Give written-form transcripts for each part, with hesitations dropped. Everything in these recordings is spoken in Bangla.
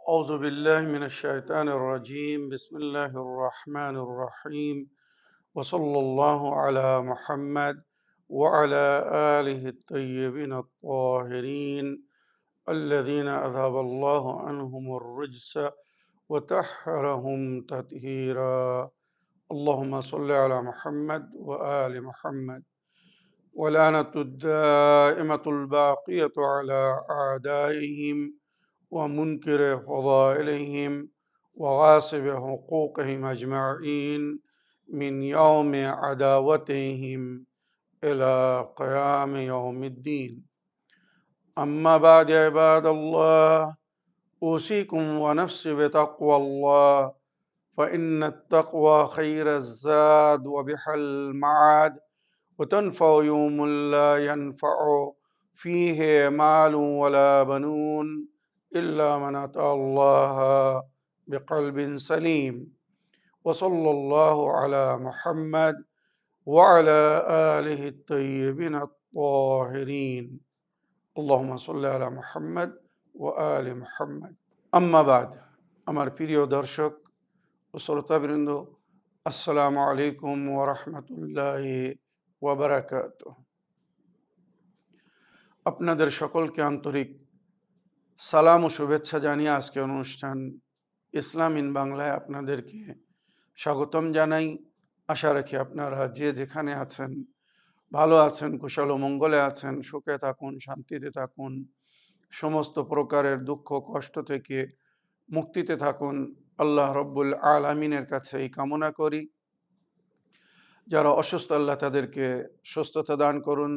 أعوذ بالله من الشيطان الرجيم بسم الله الرحمن الرحيم وصلى الله على محمد وعلى آله الطيبين الطاهرين الذين أذهب الله عنهم الرجس وطهرهم تطهيرا اللهم صل على محمد وآل محمد ولعنة الدائمة الباقية على أعدائهم ومنكر فضائلهم وغاصب حقوقهم أجمعين من يوم عداوتهم إلى قيام يوم الدين أما بعد عباد الله أوصيكم ونفسي بتقوى الله فإن التقوى خير الزاد وبحل المعاد وتنفع يوم لا ينفع فيه مال ولا بنون إلا من أتى الله بقلب سليم وصلى الله على محمد وعلى آله الطيبين الطاهرين اللهم صل على محمد وآل محمد أما بعد আমার প্রিয় দর্শক ও শ্রোতাবৃন্দ আসসালামু আলাইকুম ওয়া রাহমাতুল্লাহি ওয়া বারাকাতুহু। আপনাদের সকলকে আন্তরিক সালাম ও শুভেচ্ছা জানিয়ে আজকের অনুষ্ঠান ইসলাম ইন বাংলায় আপনাদেরকে স্বাগতম জানাই। আশা রাখি আপনারা যে যেখানে আছেন ভালো আছেন, কুশল ও মঙ্গলে আছেন, সুখে থাকুন, শান্তিতে থাকুন, সমস্ত প্রকারের দুঃখ কষ্ট থেকে মুক্তিতে থাকুন। আল্লাহ রব্বুল আলামিনের কাছে এই কামনা করি। যারা অসুস্থ আল্লাহ তাদেরকে সুস্থতা দান করুন,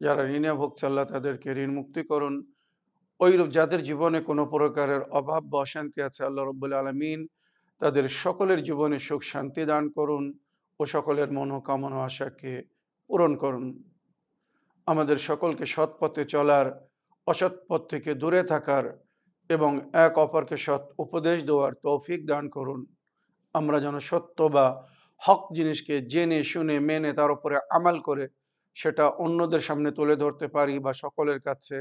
যারা ঋণে ভুগছে আল্লাহ তাদেরকে ঋণ মুক্তি করুন। ওইরূপ যাদের জীবনে কোনো প্রকারের অভাব বা অশান্তি আছে আল্লাহ রব্বুল আলামিন তাদের সকলের জীবনে সুখ শান্তি দান করুন ও সকলের মনোকামনা আশাকে পূরণ করুন। আমাদের সকলকে সৎ পথে চলার, অসৎ পথ থেকে দূরে থাকার এবং এক অপরকে সৎ উপদেশ দেওয়ার তৌফিক দান করুন। আমরা যেন সত্য বা হক জিনিসকে জেনে শুনে মেনে তার উপরে আমাল করে সেটা অন্যদের সামনে তুলে ধরতে পারি বা সকলের কাছে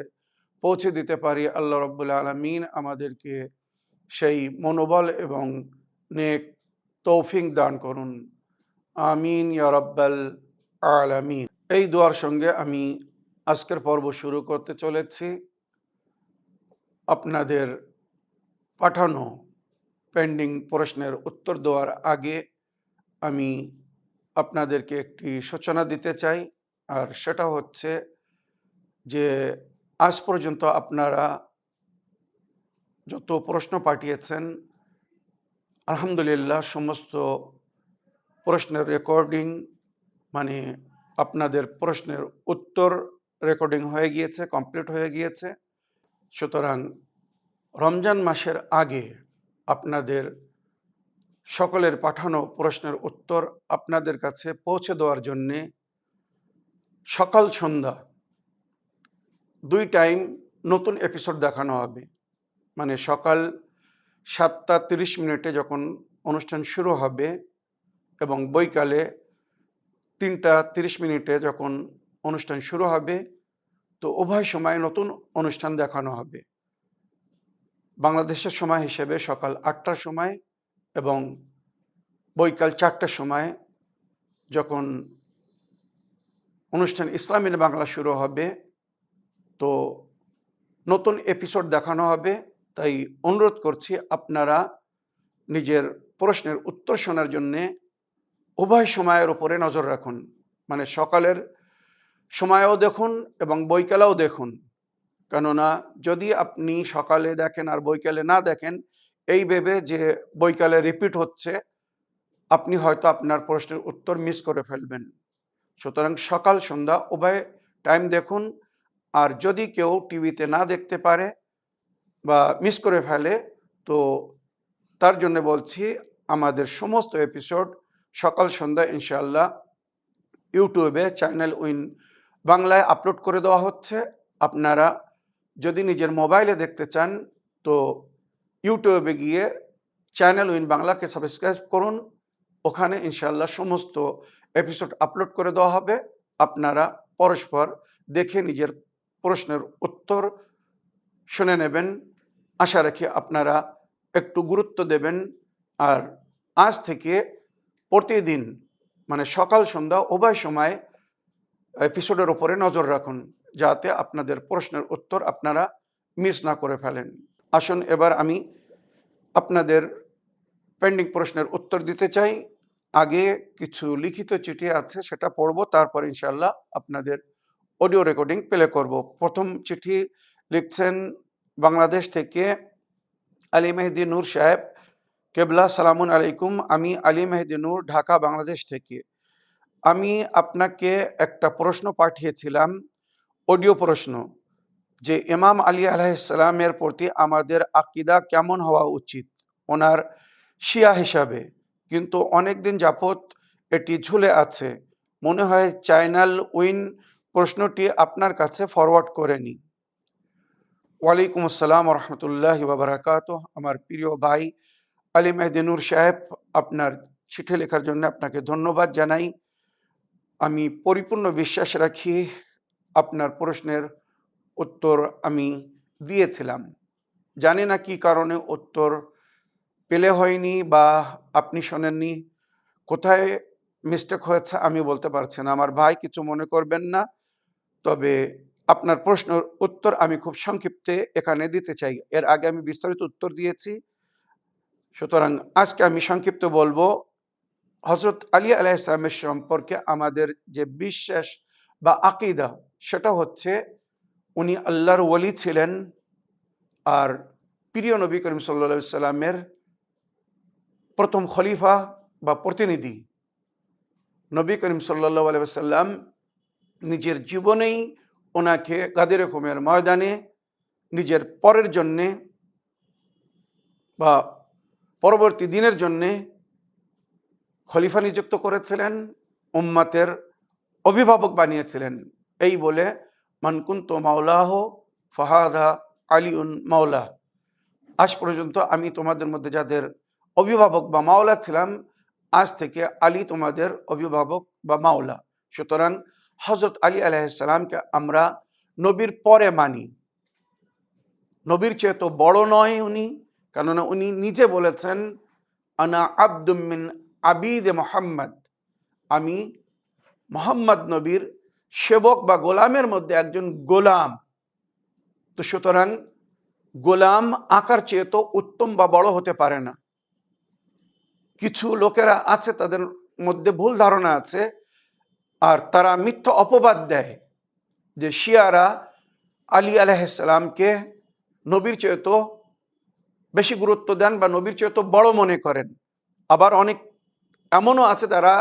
পৌঁছে দিতে পারি। আল্লাহ রব্বুল আলামিন আমাদেরকে সেই মনোবল এবং নেক তৌফিক দান করুন। আমিন ইয়া রাব্বাল আলামিন। এই দোয়ার সঙ্গে আমি আজকের পর্ব শুরু করতে চলেছি। আপনাদের পাঠানো পেন্ডিং প্রশ্নের উত্তর দেওয়ার আগে আমি আপনাদেরকে একটি সূচনা দিতে চাই, আর সেটা হচ্ছে যে আজ পর্যন্ত আপনারা যত প্রশ্ন পাঠিয়েছেন আলহামদুলিল্লাহ সমস্ত প্রশ্নের রেকর্ডিং মানে আপনাদের প্রশ্নের উত্তর রেকর্ডিং হয়ে গিয়েছে, কমপ্লিট হয়ে গিয়েছে। সুতরাং রমজান মাসের আগে আপনাদের সকলের পাঠানো প্রশ্নের উত্তর আপনাদের কাছে পৌঁছে দেওয়ার জন্যে সকাল সন্ধ্যা 2 টাইম নতুন এপিসোড দেখানো হবে। মানে সকাল 7:30 যখন অনুষ্ঠান শুরু হবে এবং বৈকালে 3:30 যখন অনুষ্ঠান শুরু হবে, তো উভয় সময় নতুন অনুষ্ঠান দেখানো হবে। বাংলাদেশের সময় হিসেবে সকাল 8টার সময় এবং বৈকাল 4টার সময় যখন অনুষ্ঠান ইসলাম ইন বাংলা শুরু হবে, তো নতুন এপিসোড দেখানো হবে। তাই অনুরোধ করছি আপনারা নিজের প্রশ্নের উত্তর শোনার জন্যে উভয় সময়ের উপরে নজর রাখুন। মানে সকালের সময়ও দেখুন এবং বৈকালেও দেখুন। কেননা যদি আপনি সকালে দেখেন আর বৈকালে না দেখেন, এই ভেবে যে বৈকালে রিপিট হচ্ছে, আপনি হয়তো আপনার প্রশ্নের উত্তর মিস করে ফেলবেন। সুতরাং সকাল সন্ধ্যা উভয় টাইম দেখুন। আর যদি কেউ টিভিতে না দেখতে পারে বা মিস করে ফেলে, তো তার জন্য বলছি আমাদের সমস্ত এপিসোড সকাল সন্ধ্যা ইনশাআল্লাহ ইউটিউবে চ্যানেল উইন বাংলায় আপলোড করে দেওয়া হচ্ছে। আপনারা যদি নিজের মোবাইলে দেখতে চান তো ইউটিউবে গিয়ে চ্যানেল উইন বাংলাকে সাবস্ক্রাইব করুন। ওখানে ইনশাআল্লাহ সমস্ত এপিসোড আপলোড করে দেওয়া হবে। আপনারা পরস্পর দেখে নিজের প্রশ্নের উত্তর শুনে নেবেন। আশা রাখি আপনারা একটু গুরুত্ব দেবেন। আর আজ থেকে প্রতিদিন মানে সকাল সন্ধ্যা উভয় সময় এপিসোডের ওপরে নজর রাখুন, যাতে আপনাদের প্রশ্নের উত্তর আপনারা মিস না করে ফেলেন। আসুন এবার আমি আপনাদের পেন্ডিং প্রশ্নের উত্তর দিতে চাই। আগে কিছু লিখিত চিঠি আছে, সেটা পড়ব, তারপর ইনশাল্লাহ আপনাদের অডিও রেকর্ডিং প্লে করব। প্রথম চিঠি লিখছেন বাংলাদেশ থেকে আলী মেহেদি নূর সাহেব। কেবলা সালামুন আলাইকুম, আমি আলী মেহেদি নূর, ঢাকা বাংলাদেশ থেকে। আমি আপনাকে একটা প্রশ্ন পাঠিয়েছিলাম, অডিও প্রশ্ন, যে ইমাম আলী আলাইহিসসালামের প্রতি আমাদের আকীদা কেমন হওয়া উচিত ওনার শিয়া হিসাবে, কিন্তু অনেক দিন যাবত এটি ঝুলে আছে। মনে হয় চ্যানেল উইন প্রশ্নটি আপনার কাছে ফরওয়ার্ড করেনি। ওয়ালাইকুম আসসালাম রহমতুল্লাহি ওয়া বারাকাতুহু। আমার প্রিয় ভাই আলী মেহেদি নূর সাহেব, আপনার চিঠি লেখার জন্য আপনাকে ধন্যবাদ জানাই। আমি পরিপূর্ণ বিশ্বাস রাখি আপনার প্রশ্নের উত্তর আমি দিয়েছিলাম। জানি না কি কারণে উত্তর পেলে হয়নি বা আপনি শোনেননি। কোথায় মিস্টেক হয়েছে আমি বলতে পারছি না। আমার ভাই কিছু মনে করবেন না, তবে আপনার প্রশ্নের উত্তর আমি খুব সংক্ষিপ্তে এখানে দিতে চাই। এর আগে আমি বিস্তারিত উত্তর দিয়েছি, সুতরাং আজকে আমি সংক্ষিপ্ত বলবো। হযরত আলী আলাইহিস সালামের সম্পর্কে আমাদের যে বিশ্বাস বা আকীদা, সেটা হচ্ছে উনি আল্লাহর ওলি ছিলেন, আর প্রিয় নবী করিম সাল্লাল্লাহু আলাইহি সাল্লামের প্রথম খলিফা বা প্রতিনিধি। নবী করিম সাল্লাল্লাহু আলাইহি সাল্লাম নিজের জীবনেই ওনাকে গাদির হুকুমের ময়দানে নিজের পরের জন্যে বা পরবর্তী দিনের জন্যে খলিফা নিযুক্ত করেছিলেন, উম্মতের অভিভাবক বানিয়েছিলেন। এই বলে মান কুনতু মাওলাহ ফাহাদা আলিউন মাওলা। আজ পর্যন্ত আমি তোমাদের মধ্যে যাদের অভিভাবক বা মাওলা ছিলাম, আজ থেকে আলী তোমাদের অভিভাবক বা মাওলা। সুতরাং হযরত আলী আলাইহিস সালামকে আমরা নবীর পরে মানি। নবীর চেয়ে তো বড় নয় উনি, কেননা উনি নিজে বলেছেন আনা আব্দুম মিন আবিদে মুহাম্মদ, আমি মুহাম্মদ নবীর সেবক বা গোলামের মধ্যে একজন গোলাম। তো সুতরাং গোলাম আকার চেয়ে তো উত্তম বা বড় হতে পারে না। কিছু লোকেরা আছে, তাদের মধ্যে ভুল ধারণা আছে, আর তারা মিথ্যা অপবাদ দেয় যে শিয়ারা আলী আলাইহিস সালামকে নবীর চেয়ে তো বেশি গুরুত্ব দেন বা নবীর চেয়ে তো বড় মনে করেন। আবার অনেক এমনও আছে যারা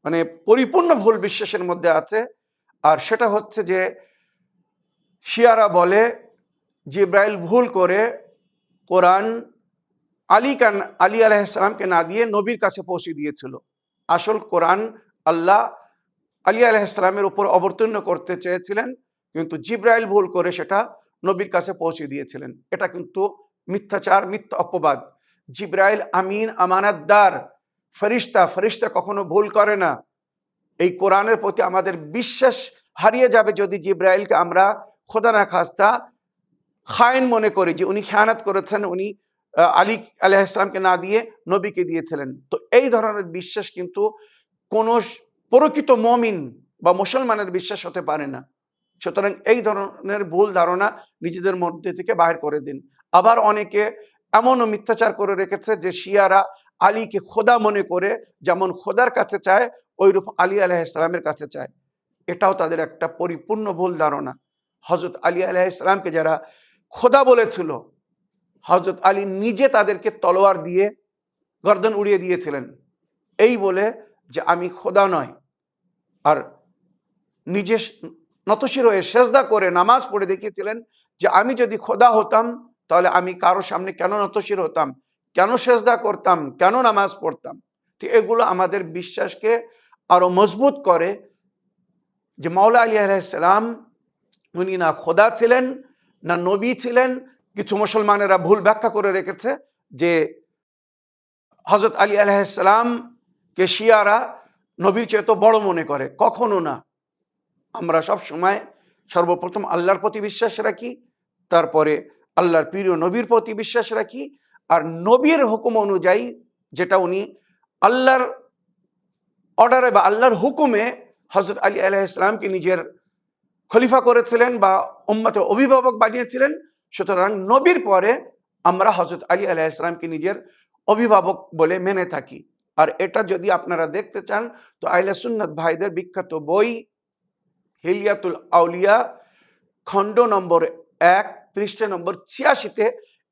মানে পরিপূর্ণ ভুল বিশ্বাসের মধ্যে আছে, আর সেটা হচ্ছে যে শিয়ারা বলে জিব্রাইল ভুল করে কোরআন আলী আলাইহিস সালামকে না দিয়ে নবীর কাছে পৌঁছে দিয়েছিল। আসল কোরআন আল্লাহ আলী আলাইহিস সালামের উপর অবতীর্ণ করতে চেয়েছিলেন, কিন্তু জিব্রাইল ভুল করে সেটা নবীর কাছে পৌঁছে দিয়েছিলেন। এটা কিন্তু মিথ্যাচার, মিথ্যা অপবাদ। জিব্রাইল আমিন, আমানতদার ফেরেশতা, ফেরেশতা কখনো ভুল করে না। এই কোরআনের প্রতি আমাদের বিশ্বাস হারিয়ে যাবে যদি জিব্রাইলকে আমরা খোদা না খাস্তা খায়েন মনে করি, যে উনি খেয়ানত করেছেন, উনি আলী আলাইহিস সালামকে না দিয়ে নবীকে দিয়েছিলেন। তো এই ধরনের বিশ্বাস কিন্তু কোন প্রকৃত মুমিন বা মুসলমানের বিশ্বাস হতে পারে না। সুতরাং এই ধরনের ভুল ধারণা নিজেদের মধ্যে থেকে বাইর করে দিন। আবার অনেকে এমনও মিথ্যাচার করে রেখেছে যে শিয়ারা আলীকে খোদা মনে করে যেমন খোদার কাছে চায়, ওইরূপ আলী আলাইহিস সালামের কাছে চায়। এটাও তাদের একটা পরিপূর্ণ ভুল ধারণা। হযরত আলী আলাইহিস সালামকে যারা খোদা বলেছিল, হযরত আলী নিজে তাদেরকে তলোয়ার দিয়ে গর্দন উড়িয়ে দিয়েছিলেন, এই বলে যে আমি খোদা নয়। আর নিজে নতশির হয়ে সেজদা করে নামাজ পড়ে দেখিয়েছিলেন যে আমি যদি খোদা হতাম তাহলে আমি কারো সামনে কেন নতশির হতাম, কেন সেজদা করতাম, কেন নামাজ পড়তাম। তো এগুলো আমাদের বিশ্বাসকে আরো মজবুত করে যে মাওলা আলী আলাইহিস সালাম উনি না খোদা ছিলেন না নবী ছিলেন। কিছু মুসলমানেরা ভুল ব্যাখ্যা করে রেখেছে যে হযরত আলী আলাইহিস সালামকে শিয়ারা নবীর চেয়ে তো বড় মনে করে। কখনো না। আমরা সব সময় সর্বপ্রথম আল্লাহর প্রতি বিশ্বাস রাখি, তারপরে আল্লাহর প্রিয় নবীর প্রতি বিশ্বাস রাখি, আর নবীর হুকুম অনুযায়ী যেটা উনি আল্লাহর অর্ডারে বা আল্লাহর হুকুমে হযরত আলী আলাইহিস সালামকে নিজের খলিফা করেছিলেন বা উম্মতের অভিভাবক বানিয়েছিলেন, সুতরাং নবীর পরে আমরা হযরত আলী আলাইহিস সালামকে নিজের অভিভাবক বলে মেনে থাকি। আর এটা যদি আপনারা দেখতে চান তো আহলে সুন্নাত ভাইদের বিখ্যাত বই হিলিয়াতুল আউলিয়া খণ্ড নম্বর 1 পৃষ্ঠা নম্বর 86-তে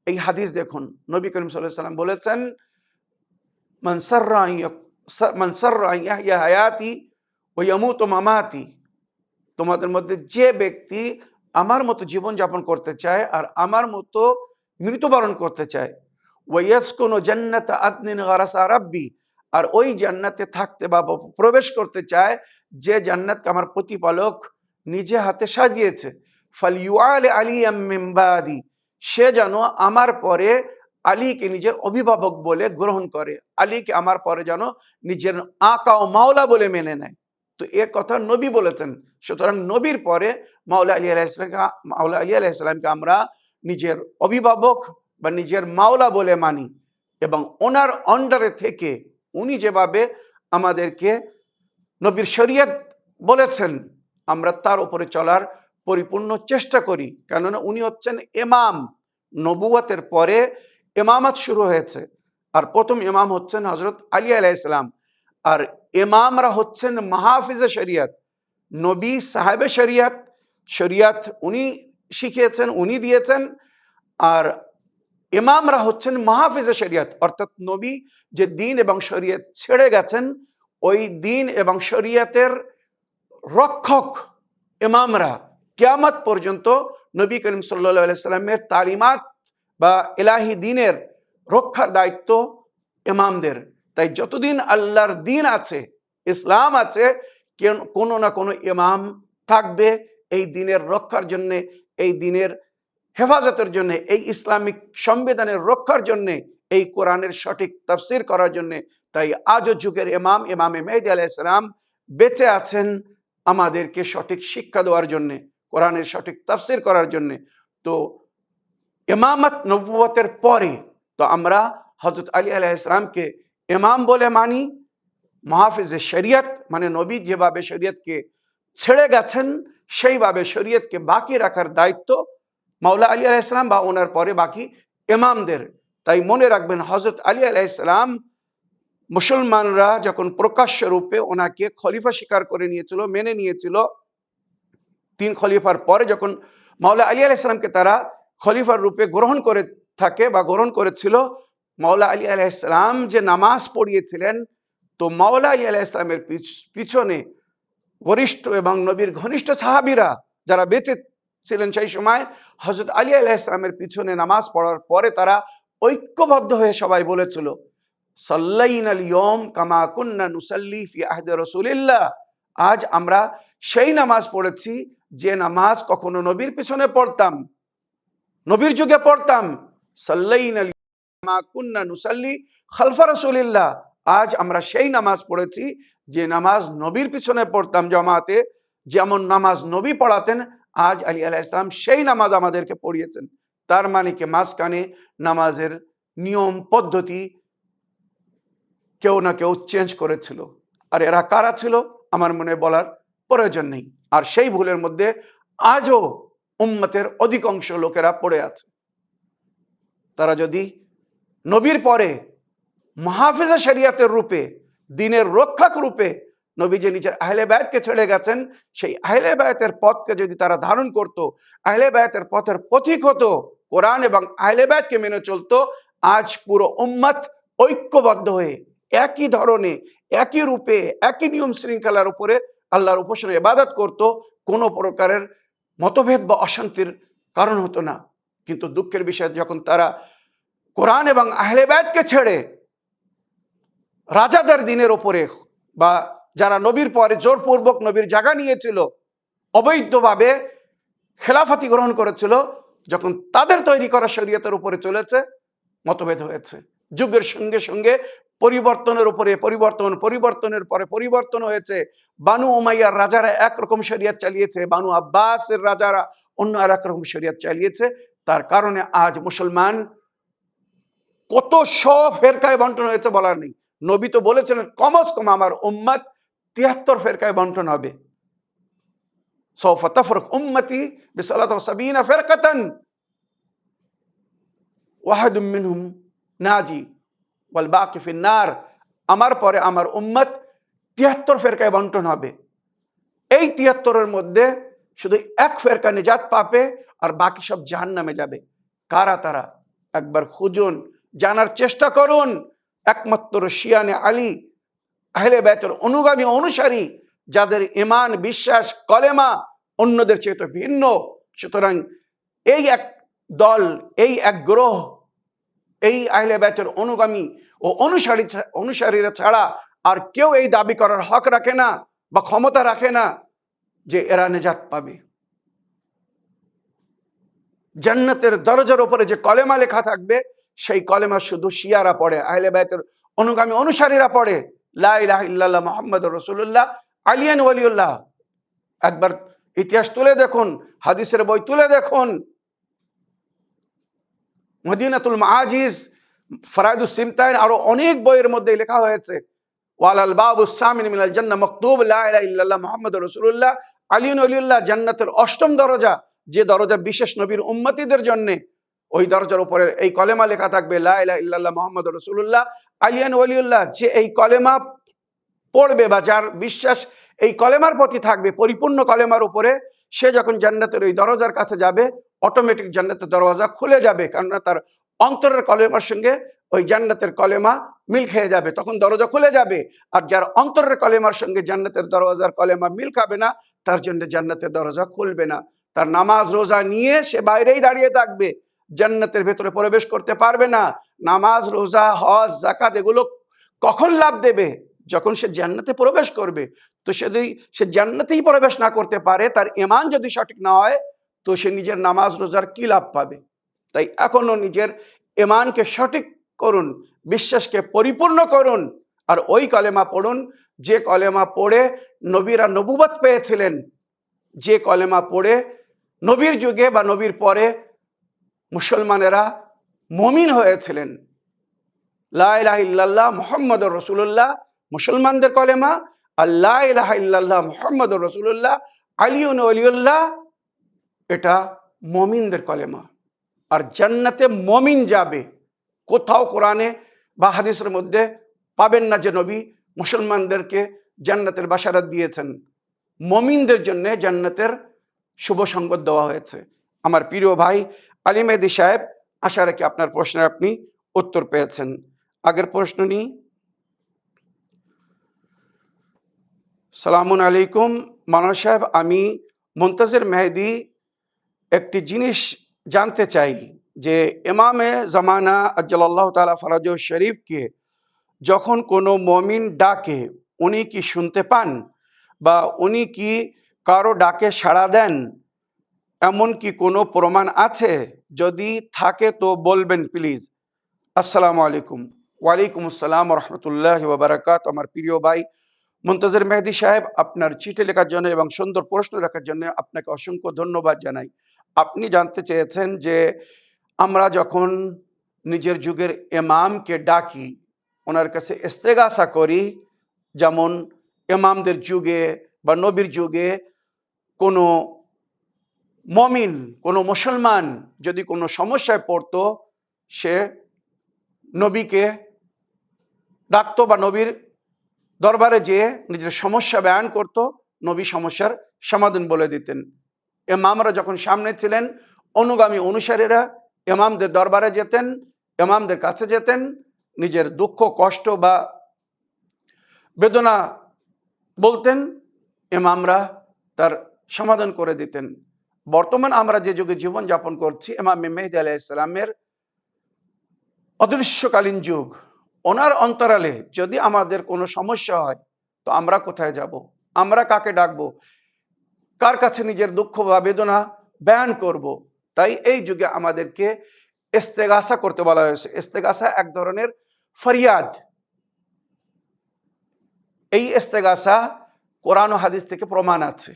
এই হাদিস দেখুন। নবী করিম সাল্লাল্লাহু আলাইহি ওয়াসাল্লাম বলেছেন, মান সাররা আন ইয়াহইয়া হায়াতি ওয়া ইয়ামুতু মামাতি, তোমাদের মধ্যে যে ব্যক্তি আমার মতো জীবন যাপন করতে চায় আর আমার মতো মৃত্যুবরণ করতে চায়, ওয়াইয়াসকুনু জান্নাতা আদনিন গারাসা রাব্বি, আর ওই জান্নাতে থাকতে বা প্রবেশ করতে চায় যে জান্নাতকে আমার প্রতিপালক নিজে হাতে সাজিয়েছে, ফালিউআলি আলিয়াম মিন বাদি, সে যেন আমার পরে আলীকে নিজের অভিভাবক বলে গ্রহণ করে, আলীকে আমার পরে যেন নিজের আকা ও মাওলা বলে মেনে নেয়। তো এর কথা নবী বলেছেন, সুতরাং নবীর পরে মাওলা আলী আলাইহিস সালামকে আমরা নিজের অভিভাবক বা নিজের মাওলা বলে মানি, এবং ওনার আন্ডারে থেকে উনি যেভাবে আমাদেরকে নবীর শরীয়ত বলেছেন আমরা তার উপরে চলার পরিপূর্ণ চেষ্টা করি, কেননা উনি হচ্ছেন ইমাম। নবুয়তের পরে ইমামত শুরু হয়েছে, আর প্রথম ইমাম হচ্ছেন হযরত আলী আলাইহিস সালাম, আর ইমামরা হচ্ছেন মাহফিজে শরিয়ত। নবী সাহেবে শরিয়ত, শরিয়ত উনি শিখিয়েছেন, উনি দিয়েছেন, আর ইমামরা হচ্ছেন মাহফিজে শরিয়ত, অর্থাৎ নবী যে দিন এবং শরিয়ত ছেড়ে গেছেন ওই দিন এবং শরিয়তের রক্ষক ইমামরা। কিয়ামত পর্যন্ত নবী করিম সাল্লাল্লাহু আলাইহি সাল্লামের তালিমাত বা ইলাহি দিনের রক্ষার দায়িত্ব ইমামদের। তাই যতদিন আল্লাহর দিন আছে, ইসলাম আছে, কোনো না কোনো ইমাম থাকবে এই দিনের রক্ষার জন্যে, এই দিনের হেফাজতের জন্য, এই ইসলামিক সংবিধানের রক্ষার জন্য, এই কোরআনের সঠিক তাফসীর করার জন্য। তাই আজও যুগের ইমাম ইমামে মেহেদী আলাইহিস সালাম বেঁচে আছেন আমাদেরকে সঠিক শিক্ষা দেওয়ার জন্য, কোরআনের সঠিক তাফসীর করার জন্য। তো ইমামত নবুয়তের পরে তো আমরা হযরত আলী আলাইহিস সালামকে ইমাম বলে মানি, মাহফিজে শরিয়ত, মানে নবী যেভাবে শরিয়তকে ছেড়ে গেছেন সেইভাবে শরিয়তকে বাকি রাখার দায়িত্ব মাওলা আলী আলাইহিস সালাম বা ওনার পরে বাকি ইমামদের। তাই মনে রাখবেন, হযরত আলী আলাইহিস সালাম মুসলমানরা যখন প্রকাশ্য রূপে ওনাকে খলিফা স্বীকার করে নিয়েছিল, মেনে নিয়েছিল, 3 খলিফার পরে যখন মাওলা আলী আলাইহিস সালামকে তারা খলিফার রূপে গ্রহণ করে থাকে বা গ্রহণ করেছিল, মাওলা আলী আলাইহিস সালাম যে নামাজ পড়িয়েছিলেন, তো মাওলা আলী আলাইহিস সালামের পিছনে বরিষ্ঠ এবং নবীর ঘনিষ্ঠ সাহাবীরা যারা বেঁচে ছিলেন সেই সময়, হযরত আলী আলাইহিস সালামের পিছনে নামাজ পড়ার পরে তারা ঐক্যবদ্ধ হয়ে সবাই বলেছিল, সাল্লাইনাল ইয়ৌম কামা কুন্না নুসাল্লি ফি আহদি রাসূলিল্লাহ, আজ আমরা সেই নামাজ পড়েছি যে নামাজ কখনো নবীর পিছনে পড়তাম, নবীর যুগে পড়তাম। সাল্লাইনাল কামা কুন্না নুসাল্লি খালফা রাসূলিল্লাহ, আজ আমরা সেই নামাজ পড়েছি যে নামাজ নবীর পিছনে পড়তাম জামাতে, যেমন নামাজ নবী পড়াতেন আজ আলী আলাইহিস সালাম সেই নামাজ আমাদেরকে পড়িয়েছেন। তার মানে কি মাঝখানে নামাজের নিয়ম পদ্ধতি কেউ না কেউ চেঞ্জ করেছিল, আর এরা কারা ছিল আমার মনে বলার প্রয়োজন নেই। আর সেই ভুলের মধ্যে আজও উম্মতের অধিকাংশ লোকেরা পড়ে আছে। তারা যদি নবীর পরে মাহফিজে শরিয়তের রূপে, দিনের রক্ষক রূপে নবী যে নিজের আহলে বায়তকে ছেড়ে গেছেন, সেই আহলে বায়তের পথকে যদি তারা ধারণ করত, আহলে বায়তের পথের পথিক হতো, কোরআন এবং আহলে বায়তকে মেনে চলতো, আজ পুরো উম্মত ঐক্যবদ্ধ হয়ে একই ধরনে, একই রূপে, একই নিয়ম শৃঙ্খলার উপরে আল্লাহর উপাসনা ইবাদত করত, কোনো প্রকারের মতভেদ বা অশান্তির কারণ হতো না। কিন্তু দুঃখের বিষয়, যখন তারা কোরআন এবং আহলে বায়তকে ছেড়ে রাজাদের দিনের ওপরে বা যারা নবীর পরে জোরপূর্বক নবীর জায়গা নিয়েছিল, অবৈধভাবে খেলাফতি গ্রহণ করেছিল, যখন তাদের তৈরি করা শরীয়তের উপরে চলেছে, মতভেদ হয়েছে। যুগের সঙ্গে সঙ্গে পরিবর্তনের উপরে পরিবর্তনের পরে পরিবর্তন হয়েছে। বানু উমাইয়ার রাজারা একরকম শরীয়ত চালিয়েছে, বানু আব্বাসের রাজারা অন্য আর একরকম শরীয়ত চালিয়েছে। তার কারণে আজ মুসলমান কত ফেরকায় বন্টন হয়েছে বলার নেই। নবী তো বলেছিলেন কমস কম আমার উম্মত 73 ফেরকায় বন্টন হবে। সৌফা তাফরুক উম্মতি বিসালাত ওয়া সাবিনা ফিরকাতান ওয়াহিদুম মিনহুম নাজি ওয়াল বাকি ফিন নার। আমার পরে আমার উম্মত 73 ফেরকায় বন্টন হবে। এই 73-এর মধ্যে শুধু এক ফেরকা নিজাত পাবে আর বাকি সব জাহান্নামে যাবে। কারা তারা? একবার খুঁজুন, জানার চেষ্টা করুন। একমাত্র শিয়ানে আলী, আহলে বাইতের অনুগামী অনুসারী, যাদের ঈমান, বিশ্বাস, কলেমা অন্যদের চেয়ে ভিন্ন। সুতরাং এই এক দল, এই এক গ্রহ, এই আহলে বাইতের অনুগামী ও অনুসারীরা ছাড়া আর কেউ এই দাবি করার হক রাখে না বা ক্ষমতা রাখে না যে এরা নিজাত পাবে। জান্নাতের দরজার উপরে যে কলেমা লেখা থাকবে সেই কলেমা শুধু শিয়ারা পড়ে, আহলে বাইতের অনুগামী অনুসারীরা পড়ে। লা ইলাহা ইল্লাল্লাহ মুহাম্মাদুর রাসূলুল্লাহ আলিয়ান ওয়ালিউল্লাহ। একবার ইতিহাস তুলে দেখুন, হাদিসের বই তুলে দেখুন, মদিনাতুল মাআজিজ, ফারাইদুস সিমতাইন, আরো অনেক বইয়ের মধ্যে লেখা হয়েছে ওয়ালাল বাবুস সামিন মিনাল জান্নাহ মাকতুব লা ইলাহা ইল্লাল্লাহ মুহাম্মাদুর রাসূলুল্লাহ আলিয়ান ওয়ালিউল্লাহ। জান্নাতের 8ম দরজা, যে দরজা বিশেষ নবীর উম্মতীদের জন্য, ওই দরজার উপরে এই কলেমা লেখা থাকবে লা ইলাহা ইল্লাল্লাহ মুহাম্মাদুর রাসূলুল্লাহ আলিয়ান ওয়ালিউল্লাহ। যে এই কলেমা পড়বে বা যার বিশ্বাস এই কলেমার প্রতি থাকবে, পরিপূর্ণ কলেমার উপরে, সে যখন জান্নাতের ওই দরজার কাছে যাবে অটোমেটিক জান্নাতের দরজা খুলে যাবে, কারণ তার অন্তরের কলেমার সঙ্গে ওই জান্নাতের কলেমা মিল খেয়ে যাবে, তখন দরজা খুলে যাবে। আর যার অন্তরের কলেমার সঙ্গে জান্নাতের দরজার কলেমা মিল খাবে না, তার জন্য জান্নাতের দরজা খুলবে না। তার নামাজ রোজা নিয়ে সে বাইরেই দাঁড়িয়ে থাকবে, জান্নাতের ভেতরে প্রবেশ করতে পারবে না। নামাজ রোজা হজ যাকাত এগুলো কখন লাভ দেবে? যখন সে জান্নাতে প্রবেশ করবে। তো যদি সে জান্নাতেই প্রবেশ না করতে পারে, তার ঈমান যদি সঠিক না হয়, তো সে নিজের নামাজ রোজার কি লাভ পাবে? তাই এখনো নিজের ঈমানকে সঠিক করুন, বিশ্বাসকে পরিপূর্ণ করুন, আর ওই কলেমা পড়ুন যে কলেমা পড়ে নবীরা নবুবত পেয়েছিলেন, যে কলেমা পড়ে নবীর যুগে বা নবীর পরে মুসলমানেরা মুমিন হয়েছিলেন। লা ইলাহা ইল্লাল্লাহ মুহাম্মাদুর রাসূলুল্লাহ মুসলমানদের কলেমা, আর লা ইলাহা ইল্লাল্লাহ মুহাম্মাদুর রাসূলুল্লাহ আলিয়ুন ওয়ালিউল্লাহ এটা মুমিনদের কলেমা। আর জান্নাতে মুমিন যাবে। কোথাও কোরআনে বা হাদিসের মধ্যে পাবেন না যে নবী মুসলমানদেরকে জান্নাতের বাশারাত দিয়েছেন। মুমিনদের জন্য জান্নাতের শুভ সংবাদ দেওয়া হয়েছে। আমার প্রিয় ভাই আলী মেহেদী সাহেব, আশা রাখি আপনার প্রশ্নের আপনি উত্তর পেয়েছেন। আগের প্রশ্ন নিই। সালামুন আলাইকুম মানব সাহেব, আমি মুনতাজির মেহেদী একটি জিনিস জানতে চাই যে ইমামে জামানা আজ্জালাল্লাহু তাআলা ফরাজুহ শরীফকে যখন কোনো মুমিন ডাকে, উনি কি শুনতে পান বা উনি কি কারো ডাকে সাড়া দেন? এমন কি কোনো প্রমাণ আছে? যদি থাকে তো বলবেন প্লিজ। আসসালামু আলাইকুম। ওয়ালাইকুম আসসালাম ওয়া রাহমাতুল্লাহি ওয়া বারাকাতুহু। আমার প্রিয় ভাই মুনতাজির মেহেদী সাহেব, আপনার চিঠি লেখার জন্য এবং সুন্দর প্রশ্ন রাখার জন্য আপনাকে অসংখ্য ধন্যবাদ জানাই। আপনি জানতে চেয়েছেন যে আমরা যখন নিজের যুগের ইমামকে ডাকি, ওনার কাছে ইস্তেগাসা করি, যেমন ইমামদের যুগে বা নবীর যুগে কোনো মুমিন, কোনো মুসলমান যদি কোনো সমস্যায় পড়তো, সে নবীকে ডাকতো বা নবীর দরবারে যেয়ে নিজের সমস্যা বয়ান করত, নবী সমস্যার সমাধান বলে দিতেন। ইমামরা যখন সামনে ছিলেন, অনুগামী অনুসারীরা ইমামদের দরবারে যেতেন, ইমামদের কাছে যেতেন, নিজের দুঃখ কষ্ট বা বেদনা বলতেন, ইমামরা তার সমাধান করে দিতেন। বর্তমান আমরা যে যুগে জীবনযাপন করছি, ইমাম মেহেদী আলাইহিস সালামের অদৃশ্যকালীন যুগ। ওনার অন্তরালে যদি আমাদের কোনো সমস্যা হয়, তো আমরা কোথায় যাব? আমরা কাকে ডাকবো? কার কাছে নিজের দুঃখ বা বেদনা বয়ান করব? তাই এই যুগে আমাদেরকে ইস্তেগাসা করতে বলা হয়েছে। ইস্তেগাসা এক ধরনের ফরিয়াদ। এই ইস্তেগাসা কোরআন ও হাদিস থেকে প্রমাণ আছে।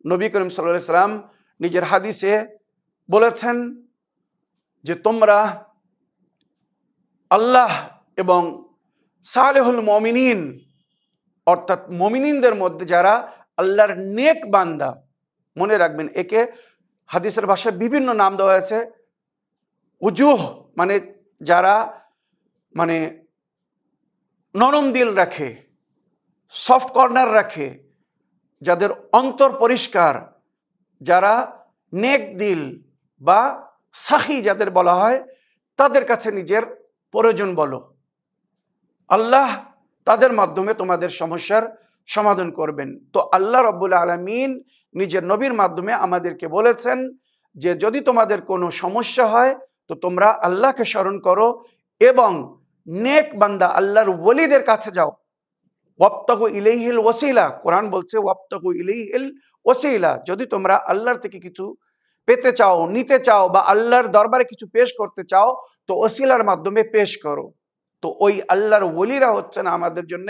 নবী করিম সাল্লাল্লাহু আলাইহি সাল্লাম নিজের হাদিসে বলেছেন যে তোমরা আল্লাহ এবং সালেহুল মুমিনিন অর্থাৎ মুমিনিনদের মধ্যে যারা আল্লাহর নেক বান্দা, মনে রাখবেন একে হাদিসের ভাষায় বিভিন্ন নাম দেওয়া আছে। উজুহ মানে যারা মানে নরম দিল রাখে, সফট কর্নার রাখে, যাদের অন্তর পরিষ্কার, যারা নেক দিল বা সাহি যাদের বলা হয়, তাদের কাছে নিজের প্রয়োজন বলো, আল্লাহ তাদের মাধ্যমে তোমাদের সমস্যার সমাধান করবেন। তো আল্লাহ রাব্বুল আলামিন নিজের নবীর মাধ্যমে আমাদেরকে বলেছেন যে যদি তোমাদের কোনো সমস্যা হয় তো তোমরা আল্লাহকে স্মরণ করো এবং নেক বান্দা আল্লাহর ওলিদের কাছে যাও। ওয়াবতাগু ইলাইহিল ওয়াসিলা, কোরআন বলছে ওয়াবতাগু ইলাইহিল ওয়াসিলা, যদি তোমরা আল্লাহর থেকে কিছু পেতে চাও, নিতে চাও বা আল্লাহর দরবারে কিছু পেশ করতে চাও তো ওসিলার মাধ্যমে পেশ করো। তো ওই আল্লাহর ওলিরা হচ্ছেন আমাদের জন্য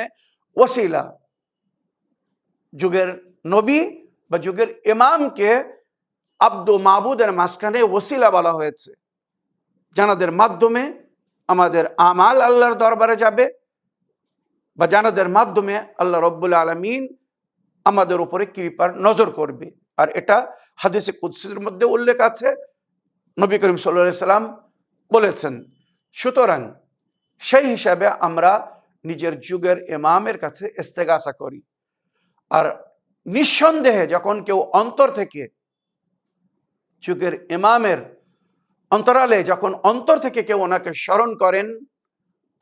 ওসিলা। যুগের নবী বা যুগের ইমামকে আব্দ মাবুদের মাঝখানে ওসিলা বলা হয়েছে, যানাদের মাধ্যমে আমাদের আমাল আল্লাহর দরবারে যাবে বা যানাদের মাধ্যমে আল্লাহ রব্বুল আলামিন আমাদের উপরে কৃপার নজর করবে। আর এটা হাদিসে কুদসির মধ্যে উল্লেখ আছে, নবী করিম সাল্লাল্লাহু আলাইহি সাল্লাম বলেছেন। সুতরাং সেই হিসাবে আমরা নিজের যুগের ইমামের কাছে ইস্তেগাসা করি। আর নিঃসন্দেহে যখন কেউ অন্তর থেকে যুগের ইমামের অন্তরালে যখন অন্তর থেকে কেউ ওনাকে স্মরণ করেন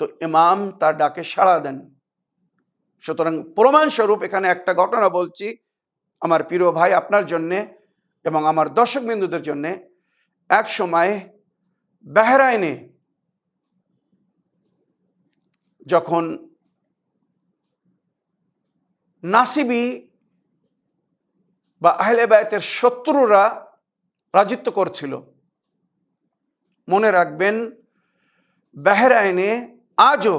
তো ইমাম তার ডাকে সাড়া দেন। সুতরাং প্রমাণস্বরূপ এখানে একটা ঘটনা বলছি আমার প্রিয় ভাই আপনার জন্যে এবং আমার দর্শকবিন্দুদের জন্যে। এক সময় বাহরাইনে যখন নাসিবি বা আহলে বায়তের শত্রুরা রাজত্ব করছিল, মনে রাখবেন বাহরাইনে আজও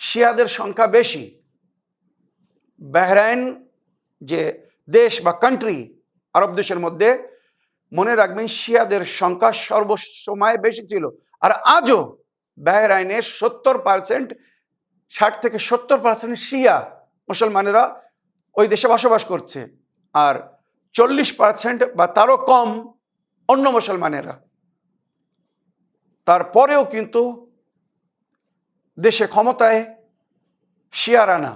শিয়াদের সংখ্যা বেশি। বাহরাইন যে দেশ বা কান্ট্রি আরব দেশের মধ্যে, মনে রাখবেন শিয়াদের সংখ্যা সর্বসময় বেশি ছিল। আর আজও বাহরাইনের 70%, 60 থেকে 70% শিয়া মুসলমানেরা ওই দেশে বসবাস করছে, আর 40% বা তারও কম অন্য মুসলমানেরা। তারপরেও কিন্তু দেশে ক্ষমতায় শিয়ারা না,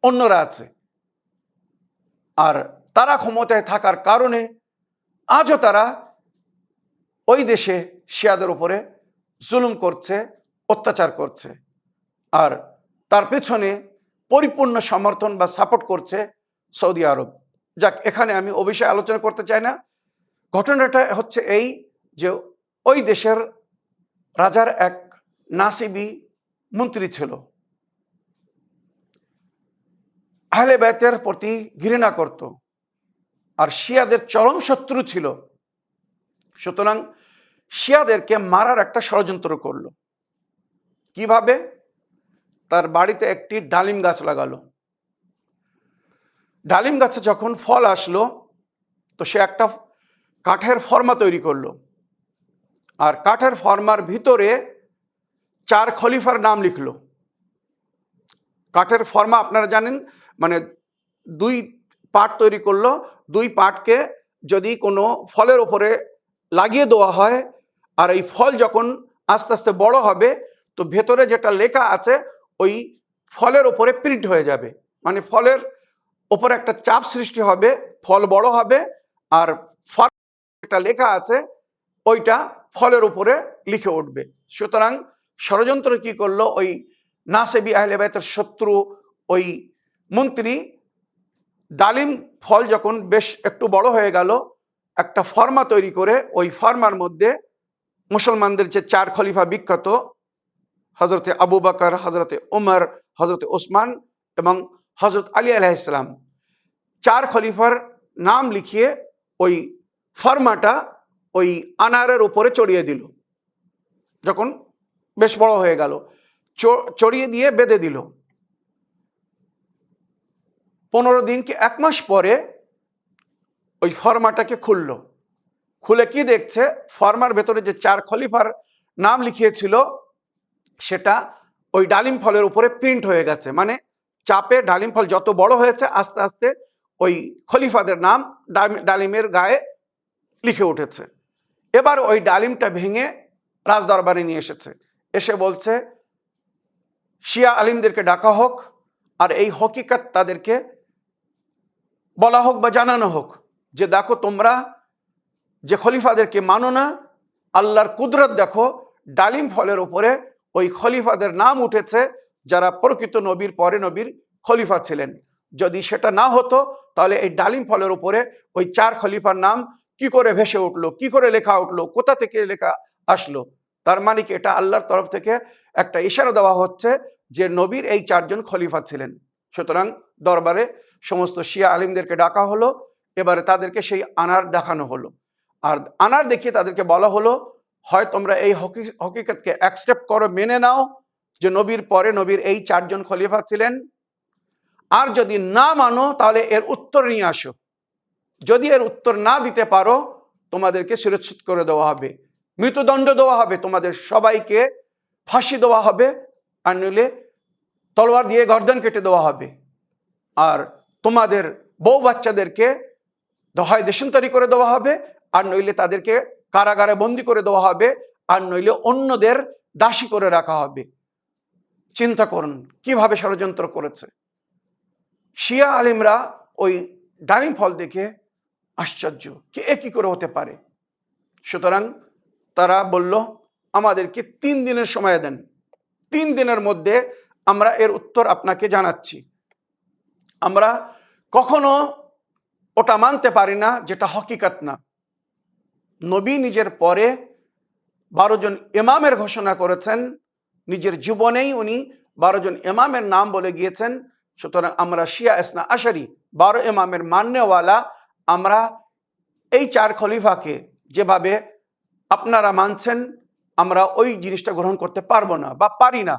অন্যরা আছে। আর তারা ক্ষমতায় থাকার কারণে আজও তারা ওই দেশে শিয়াদের উপরে জুলুম করছে, অত্যাচার করছে। আর তার পেছনে পরিপূর্ণ সমর্থন বা সাপোর্ট করছে সৌদি আরব। যাক, এখানে আমি ও বিষয়ে আলোচনা করতে চাই না। ঘটনাটা হচ্ছে এই যে ওই দেশের রাজার এক নাসিবি মন্ত্রী ছিল, আহলে বাইতের প্রতি ঘৃণা করত আর শিয়াদের চরম শত্রু ছিল। সুতরাং শিয়াদেরকে মারার একটা ষড়যন্ত্র করলো। কিভাবে? তার বাড়িতে একটি ডালিম গাছ লাগালো। ডালিম গাছে যখন ফল আসলো তো সে একটা কাঠের ফর্মা তৈরি করলো, আর কাঠের ফর্মার ভিতরে 4 খলিফার নাম লিখলো। কাঠের ফর্মা আপনারা জানেন, মানে 2 পার্ট তৈরি করলো। 2 পার্টকে যদি কোনো ফলের ওপরে লাগিয়ে দেওয়া হয় আর এই ফল যখন আস্তে আস্তে বড় হবে তো ভেতরে যেটা লেখা আছে ওই ফলের ওপরে প্রিন্ট হয়ে যাবে, মানে ফলের ওপরে একটা চাপ সৃষ্টি হবে, ফল বড় হবে আর ফল যেটা লেখা আছে ওইটা ফলের উপরে লিখে উঠবে। সুতরাং ষড়যন্ত্র কি করলো, ওই নাসেবি আহলে বাইতের শত্রু ওই মন্ত্রী ডালিম ফল যখন বেশ একটু বড় হয়ে গেল একটা ফর্মা তৈরি করে ওই ফর্মার মধ্যে মুসলমানদের যে 4 খলিফা বিখ্যাত, হজরতে আবু বকর, হজরতে উমর, হজরতে ওসমান এবং হজরত আলী আলাইহিস সালাম, 4 খলিফার নাম লিখিয়ে ওই ফর্মাটা ওই আনারের উপরে চড়িয়ে দিল। যখন বেশ বড় হয়ে গেল চড়িয়ে দিয়ে বেঁধে দিল। 15 দিন কি 1 মাস পরে ওই ফর্মাটাকে খুলে কি দেখছে, ফর্মার ভেতরে যে 4 খলিফার নাম লিখিয়েছিল সেটা ওই ডালিম ফলের উপরে প্রিন্ট হয়ে গেছে। মানে চাপে ডালিম ফল যত বড় হয়েছে আস্তে আস্তে ওই খলিফাদের নাম ডালিমের গায়ে লিখে উঠেছে। এবার ওই ডালিমটা ভেঙে রাজদরবারে নিয়ে এসেছে, এসে বলছে শিয়া আলিমদেরকে ডাকা হোক আর এই হকিকত তাদেরকে বলা হোক বা জানানো হোক যে দেখো তোমরা যে খলিফাদেরকে মানো না, আল্লাহর কুদরত দেখো, ডালিম ফলের উপরে ওই খলিফাদের নাম উঠেছে যারা প্রকৃত নবীর পরে নবীর খলিফা ছিলেন। যদি সেটা না হতো তাহলে এই ডালিম ফলের উপরে ওই 4 খলিফার নাম কি করে ভেসে উঠলো, কি করে লেখা উঠলো, কোথা থেকে লেখা আসলো? তার মানে কি এটা আল্লাহর তরফ থেকে একটা ইশারা দেওয়া হচ্ছে যে নবীর এই 4 জন খলিফা ছিলেন। সুতরাং দরবারে সমস্ত শিয়া আলিমদেরকে ডাকা হলো, এবারে তাদেরকে সেই আনার দেখানো হলো। আর আনার দেখিয়ে তাদেরকে বলা হলো হয় তোমরা এই হকিকতকে অ্যাকসেপ্ট করো, মেনে নাও যে নবীর পরে নবীর এই 4 জন খলিফা ছিলেন, আর যদি না মানো তাহলে এর উত্তর নিয়ে আসো। যদি এর উত্তর না দিতে পারো তোমাদেরকে শিরচ্ছুদ করে দেওয়া হবে, মৃত্যুদণ্ড দেওয়া হবে, তোমাদের সবাইকে ফাঁসি দেওয়া হবে, আর নইলে তলোয়ার দিয়ে গর্দন কেটে দেওয়া হবে। আর তোমাদের বউ বাচ্চাদেরকে হয় দেশান্তরী করে দেওয়া হবে, আর নইলে তাদেরকে কারাগারে বন্দি করে দেওয়া হবে, আর নইলে অন্যদের দাসী করে রাখা হবে। চিন্তা করুন কিভাবে ষড়যন্ত্র করেছে। শিয়া আলিমরা ওই ডালিম ফল দেখে আশ্চর্য, কি করে হতে পারে। সুতরাং তারা বলল আমাদেরকে 3 দিনের সময় দেন, 3 দিনের মধ্যে আমরা এর উত্তর আপনাকে জানাচ্ছি। আমরা কখনো ওটা মানতে পারি না যেটা হকিকত না। নবী নিজের পরে 12 জন ইমামের ঘোষণা করেছেন, নিজের জীবনেই উনি 12 জন ইমামের নাম বলে গিয়েছেন। সুতরাং আমরা শিয়া ইসনা আশারি 12 ইমামের মাননেওয়ালা, আমরা এই 4 খলিফাকে যেভাবে আপনারা মানছেন আমরা ওই জিনিসটা গ্রহণ করতে পারবো না বা পারি না।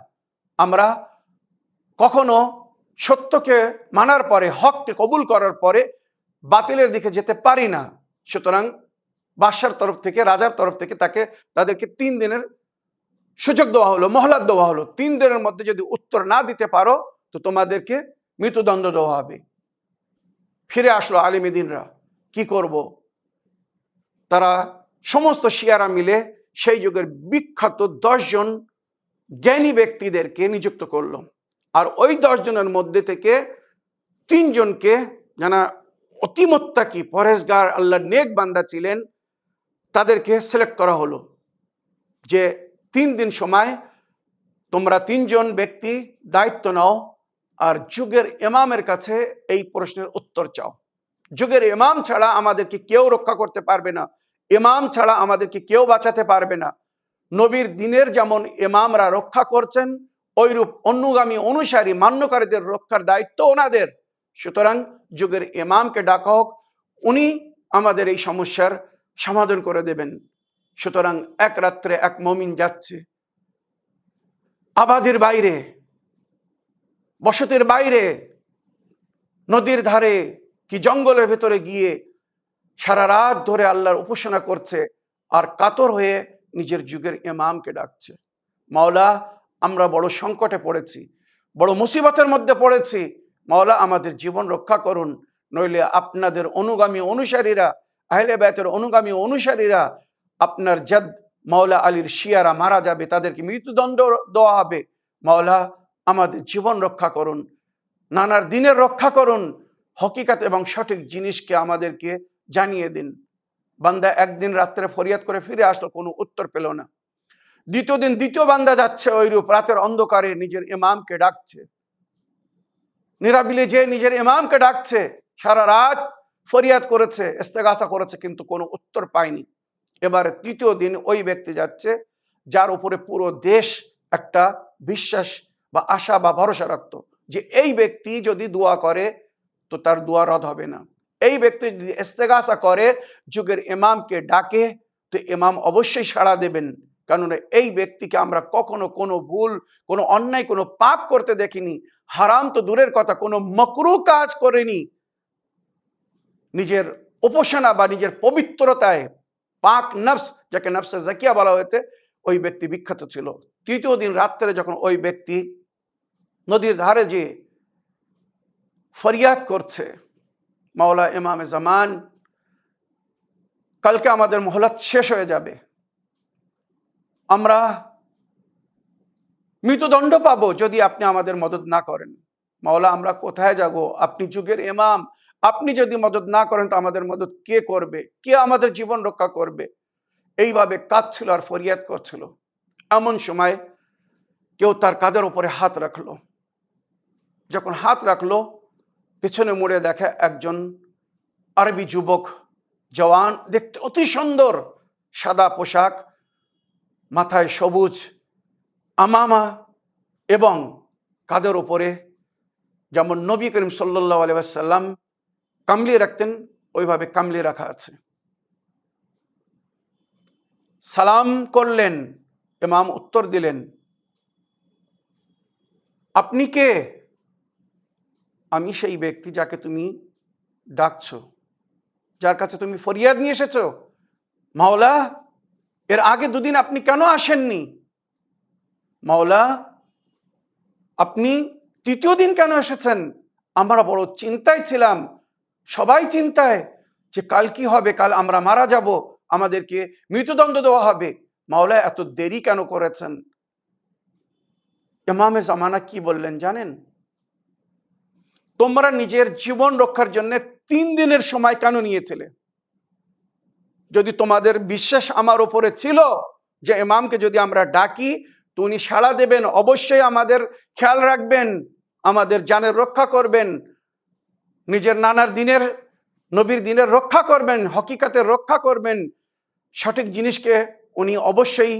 আমরা কখনো সত্যকে মানার পরে, হককে কবুল করার পরে বাতিলের দিকে যেতে পারি না। সুতরাং বাদশার তরফ থেকে, রাজার তরফ থেকে তাদেরকে 3 দিনের সুযোগ দেওয়া হলো, মহলাত দেওয়া হলো। 3 দিনের মধ্যে যদি উত্তর না দিতে পারো তো তোমাদেরকে মৃত্যুদণ্ড দেওয়া হবে। ফিরে আসলো আলিমেদিনরা, কি করব? তারা সমস্ত শিয়ারা মিলে সেই যুগের বিখ্যাত 10 জন জ্ঞানী ব্যক্তিদেরকে নিযুক্ত করলো। আর ওই 10 জনের মধ্যে থেকে 3 জনকে, যারা অতিমত্তাকি পরহেজগার আল্লাহর নেক বান্দা ছিলেন, তাদেরকে সিলেক্ট করা হলো যে 3 দিন সময় তোমরা 3 জন ব্যক্তি দায়িত্ব নাও আর যুগের ইমামের কাছে এই প্রশ্নের উত্তর চাও। যুগের ইমাম ছাড়া আমাদেরকে কেউ রক্ষা করতে পারবে না, ইমাম ছাড়া আমাদেরকে কেউ বাঁচাতে পারবে না। নবীর দিনের যেমন ইমামরা রক্ষা করছেন, ওইরূপ অনুগামী অনুসারী মান্যকারীদের রক্ষার দায়িত্ব ওনাদের। সুতরাং যুগের ইমামকে ডাকা হোক, উনি আমাদের এই সমস্যার সমাধান করে দেবেন। সুতরাং এক রাত্রে এক মুমিন যাচ্ছে আবাদির বাইরে, বসতির বাইরে, নদীর ধারে কি জঙ্গলের ভেতরে গিয়ে সারা রাত ধরে আল্লাহর উপাসনা করছে আর কাতর হয়ে নিজের যুগের ইমামকে ডাকছে, মাওলা আমরা বড় সংকটে পড়েছি, বড় মুসিবতের মধ্যে পড়েছি, মাওলা আমাদের জীবন রক্ষা করুন, নইলে আপনাদের অনুগামী অনুসারীরা, আহলে বাইতের অনুগামী অনুসারীরা, আপনার জাদ মাওলা আলীর শিয়ারা মারা যাবে, তাদেরকে মৃত্যুদণ্ড দেওয়া হবে। মাওলা আমাদের জীবন রক্ষা করুন, নানার দিনের রক্ষা করুন, হকিকত এবং সঠিক জিনিসকে আমাদেরকে জানিয়ে দিন। বান্দা একদিন রাত্রে ফরিয়াদ করে ফিরে আসলো, কোনো উত্তর পেল না। দ্বিতীয় দিন দ্বিতীয় বান্দা যাচ্ছে ওইরূপ রাতের অন্ধকারে নিজের ইমামকে ডাকছে, নিরাবিলে যে নিজের ইমামকে ডাকছে, সারা রাত ফরিয়াদ করেছে, ইস্তেগাসা করেছে, কিন্তু কোনো উত্তর পায়নি। এবারে তৃতীয় দিন ওই ব্যক্তি যাচ্ছে যার উপরে পুরো দেশ একটা বিশ্বাস বা আশা বা ভরসা রাখত যে এই ব্যক্তি যদি দোয়া করে তো তার দোয়া রদ হবে না, এই ব্যক্তি যদি ইস্তেগাসা করে, যুগের ইমামকে ডাকে, তো ইমাম অবশ্যই সাড়া দেবেন। কারণ এই ব্যক্তিকে আমরা কখনো কোনো ভুল, কোনো অন্যায়, কোনো পাপ করতে দেখিনি, হারাম তো দূরের কথা, কোনো মকরু কাজ করেনি। নিজের উপাসনা বা নিজের পবিত্রতায় পাক নফস, যাকে নফসে জাকিয়া বলা হয়েছে, ওই ব্যক্তি বিখ্যাত ছিল। তৃতীয় দিন রাত্রে যখন ওই ব্যক্তি নদীর ধারে যে ফরিয়াদ করছে, মাওলা ইমামে জামান, কালকে আমাদের মহলত শেষ হয়ে যাবে, আমরা মৃত্যুদণ্ড পাবো যদি আপনি আমাদের মদত না করেন। মাওলা, আমরা কোথায় যাব? আপনি যুগের ইমাম, আপনি যদি মদত না করেন তো আমাদের মদত কে করবে? কে আমাদের জীবন রক্ষা করবে? এইভাবে কাঁদছিল আর ফরিয়াদ করছিল। এমন সময় কেউ তার কাঁধের উপরে হাত রাখলো। যখন হাত রাখলো, পিছনে মুড়ে দেখে একজন আরবি যুবক, জওয়ান, দেখতে অতি সুন্দর, সাদা পোশাক, মাথায় সবুজ আমামা, এবং কাঁধের উপরে যেমন নবী করিম সাল্লাল্লাহু আলাইহি ওয়াসাল্লাম কামলি রাখতেন ওইভাবে কামলি রাখা আছে। সালাম করলেন, ইমাম উত্তর দিলেন, আপনি কে? আমি সেই ব্যক্তি যাকে তুমি ডাকছো, যার কাছে তুমি ফরিয়াদ নিয়ে এসেছো। মাওলা, এর আগে দুদিন আপনি কেন আসেননি? মাওলা, আপনি তৃতীয় দিন কেন এসেছেন? আমরা বড় চিন্তায় ছিলাম, সবাই চিন্তায়, যে কাল কি হবে, কাল আমরা মারা যাব, আমাদেরকে মৃত্যুদণ্ড দেওয়া হবে। মাওলা, এত দেরি কেন করেছেন? ইমামে জামানা কি বললেন জানেন? তোমরা নিজের জীবন রক্ষার জন্য 3 দিনের সময় কেন নিয়েছিলে? যদি তোমাদের বিশ্বাস আমার উপরে ছিল যে ইমামকে যদি আমরা ডাকি তো উনি সাড়া দেবেন, অবশ্যই আমাদের খেয়াল রাখবেন, আমাদের জানের রক্ষা করবেন, নিজের নানার দিনের, নবীর দিনের রক্ষা করবেন, হকিকতের রক্ষা করবেন, সঠিক জিনিসকে উনি অবশ্যই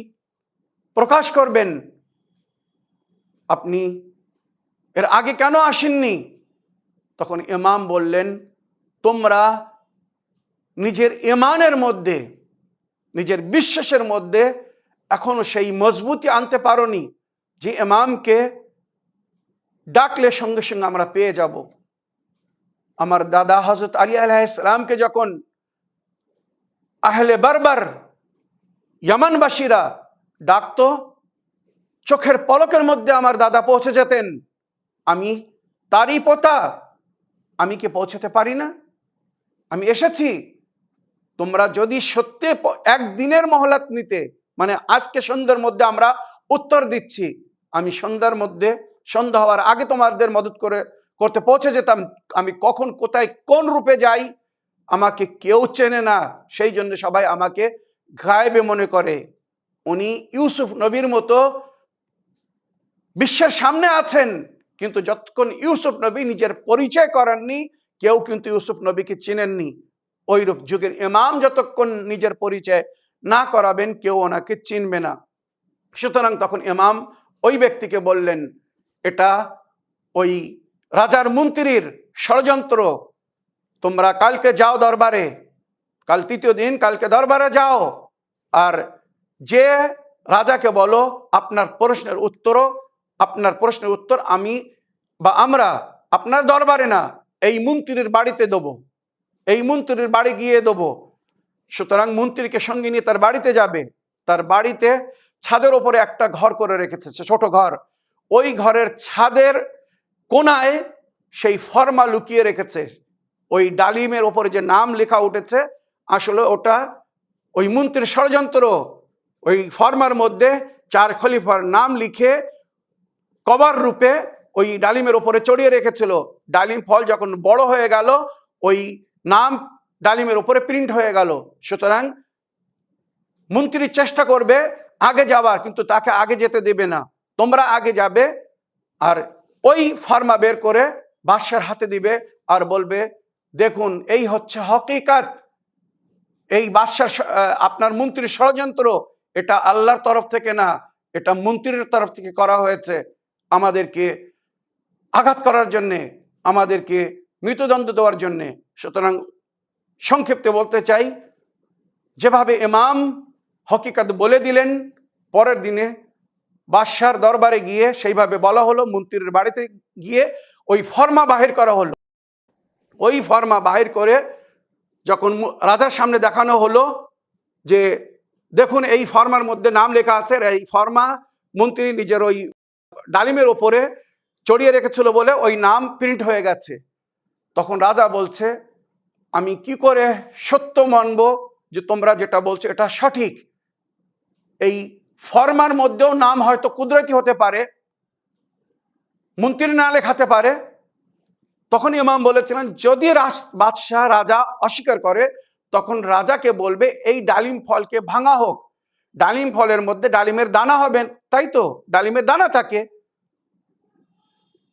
প্রকাশ করবেন, আপনি এর আগে কেন আসেননি? তখন ইমাম বললেন, তোমরা নিজের ঈমানের মধ্যে, নিজের বিশ্বাসের মধ্যে এখনো সেই মজবুতি আনতে পারোনি যে ইমামকে ডাকলে সঙ্গে সঙ্গে আমরা পেয়ে যাব। আমার দাদা হযরত আলী আলাইহিস সালামকে যখন আহলে বারবার ইয়ামানবাসীরা ডাকতো, চোখের পলকের মধ্যে আমার দাদা পৌঁছে যেতেন। আমি তারই পোতা, আমি কি পৌঁছতে পারি না? আমি এসেছি। তোমরা যদি সত্যি একদিনের মহলত নিতে, মানে আজকে সন্ধ্যার মধ্যে আমরা উত্তর দিচ্ছি, আমি সন্ধ্যার মধ্যে, সন্ধ্যা হওয়ার আগে তোমাদের মদত করতে পৌঁছে যেতাম। আমি কখন কোথায় কোন রূপে যাই আমাকে কেউ চেনে না, সেই জন্য সবাই আমাকে গায়েবে মনে করে। উনি ইউসুফ নবীর মতো বিশ্বের সামনে আছেন, কিন্তু যতক্ষণ ইউসুফ নবী নিজের পরিচয় করেননি, কেউ কিন্তু ইউসুফ নবীকে চিনেননি। ওইরূপ যুগের ইমাম যতক্ষণ নিজের পরিচয় না করাবেন, কেউ ওনাকে চিনবে না। সুতরাং তখন ইমাম ওই ব্যক্তিকে বললেন, এটা ওই রাজার মন্ত্রীর ষড়যন্ত্র, তোমরা কালকে যাও দরবারে, কাল তৃতীয় দিন, কালকে দরবারে যাও, আর যে রাজাকে বলো আপনার প্রশ্নের উত্তর আমি বা আমরা আপনার দরবারে না, এই মন্ত্রীর বাড়িতে দেবো, এই মন্ত্রীর বাড়ি গিয়ে দেবো। সুতরাং মন্ত্রীকে সঙ্গে নিয়ে তার বাড়িতে যাবে। তার বাড়িতে ছাদের ওপরে একটা ঘর করে রেখেছে, ছোট ঘর। ওই ঘরের ছাদের কোনায় সেই ফর্মা লুকিয়ে রেখেছে। ওই ডালিমের ওপরে যে নাম লেখা উঠেছে, আসলে ওটা ওই মন্ত্রীর ষড়যন্ত্র। ওই ফর্মার মধ্যে 4 খলিফার নাম লিখে কভার রূপে ওই ডালিমের ওপরে চড়িয়ে রেখেছিল। ডালিম ফল যখন বড় হয়ে গেল, ওই নাম ডালিমের উপরে প্রিন্ট হয়ে গেল। সুতরাং মন্ত্রী চেষ্টা করবে আগে যাওয়ার, কিন্তু তাকে আগে যেতে দেবে না। তোমরা আগে যাবে আর ওই ফর্মা বের করে বাদশার হাতে দিবে আর বলবে, দেখুন এই হচ্ছে হকিকত, এই বাদশার আপনার মন্ত্রীর ষড়যন্ত্র, এটা আল্লাহর তরফ থেকে না, এটা মন্ত্রীর তরফ থেকে করা হয়েছে আমাদেরকে আঘাত করার জন্যে, আমাদেরকে মৃত্যুদণ্ড দেওয়ার জন্যে। সুতরাং সংক্ষিপ্তে বলতে চাই, যেভাবে ইমাম হকিকত বলে দিলেন, পরের দিনে বাদশার দরবারে গিয়ে সেইভাবে বলা হলো, মন্ত্রীর বাড়িতে গিয়ে ওই ফর্মা বাহির করা হলো। ওই ফর্মা বাহির করে যখন রাজার সামনে দেখানো হলো, যে দেখুন এই ফর্মার মধ্যে নাম লেখা আছে, এই ফর্মা মন্ত্রী নিজের ওই ডালিমের ওপরে চড়িয়ে রেখেছিল বলে ওই নাম প্রিন্ট হয়ে গেছে। তখন রাজা বলছে, আমি কি করে সত্য মানব যে তোমরা যেটা বলছো এটা সঠিক? এই ফর্মার মধ্যেও নাম হয়তো কুদরতি হতে পারে, মন্ত্রী না লেখাতে পারে। তখন ইমাম বলেছিলেন, যদি বাদশাহ রাজা অস্বীকার করে তখন রাজাকে বলবে এই ডালিম ফলকে ভাঙা হোক। ডালিম ফলের মধ্যে ডালিমের দানা হবেন, তাই তো ডালিমের দানা থাকে,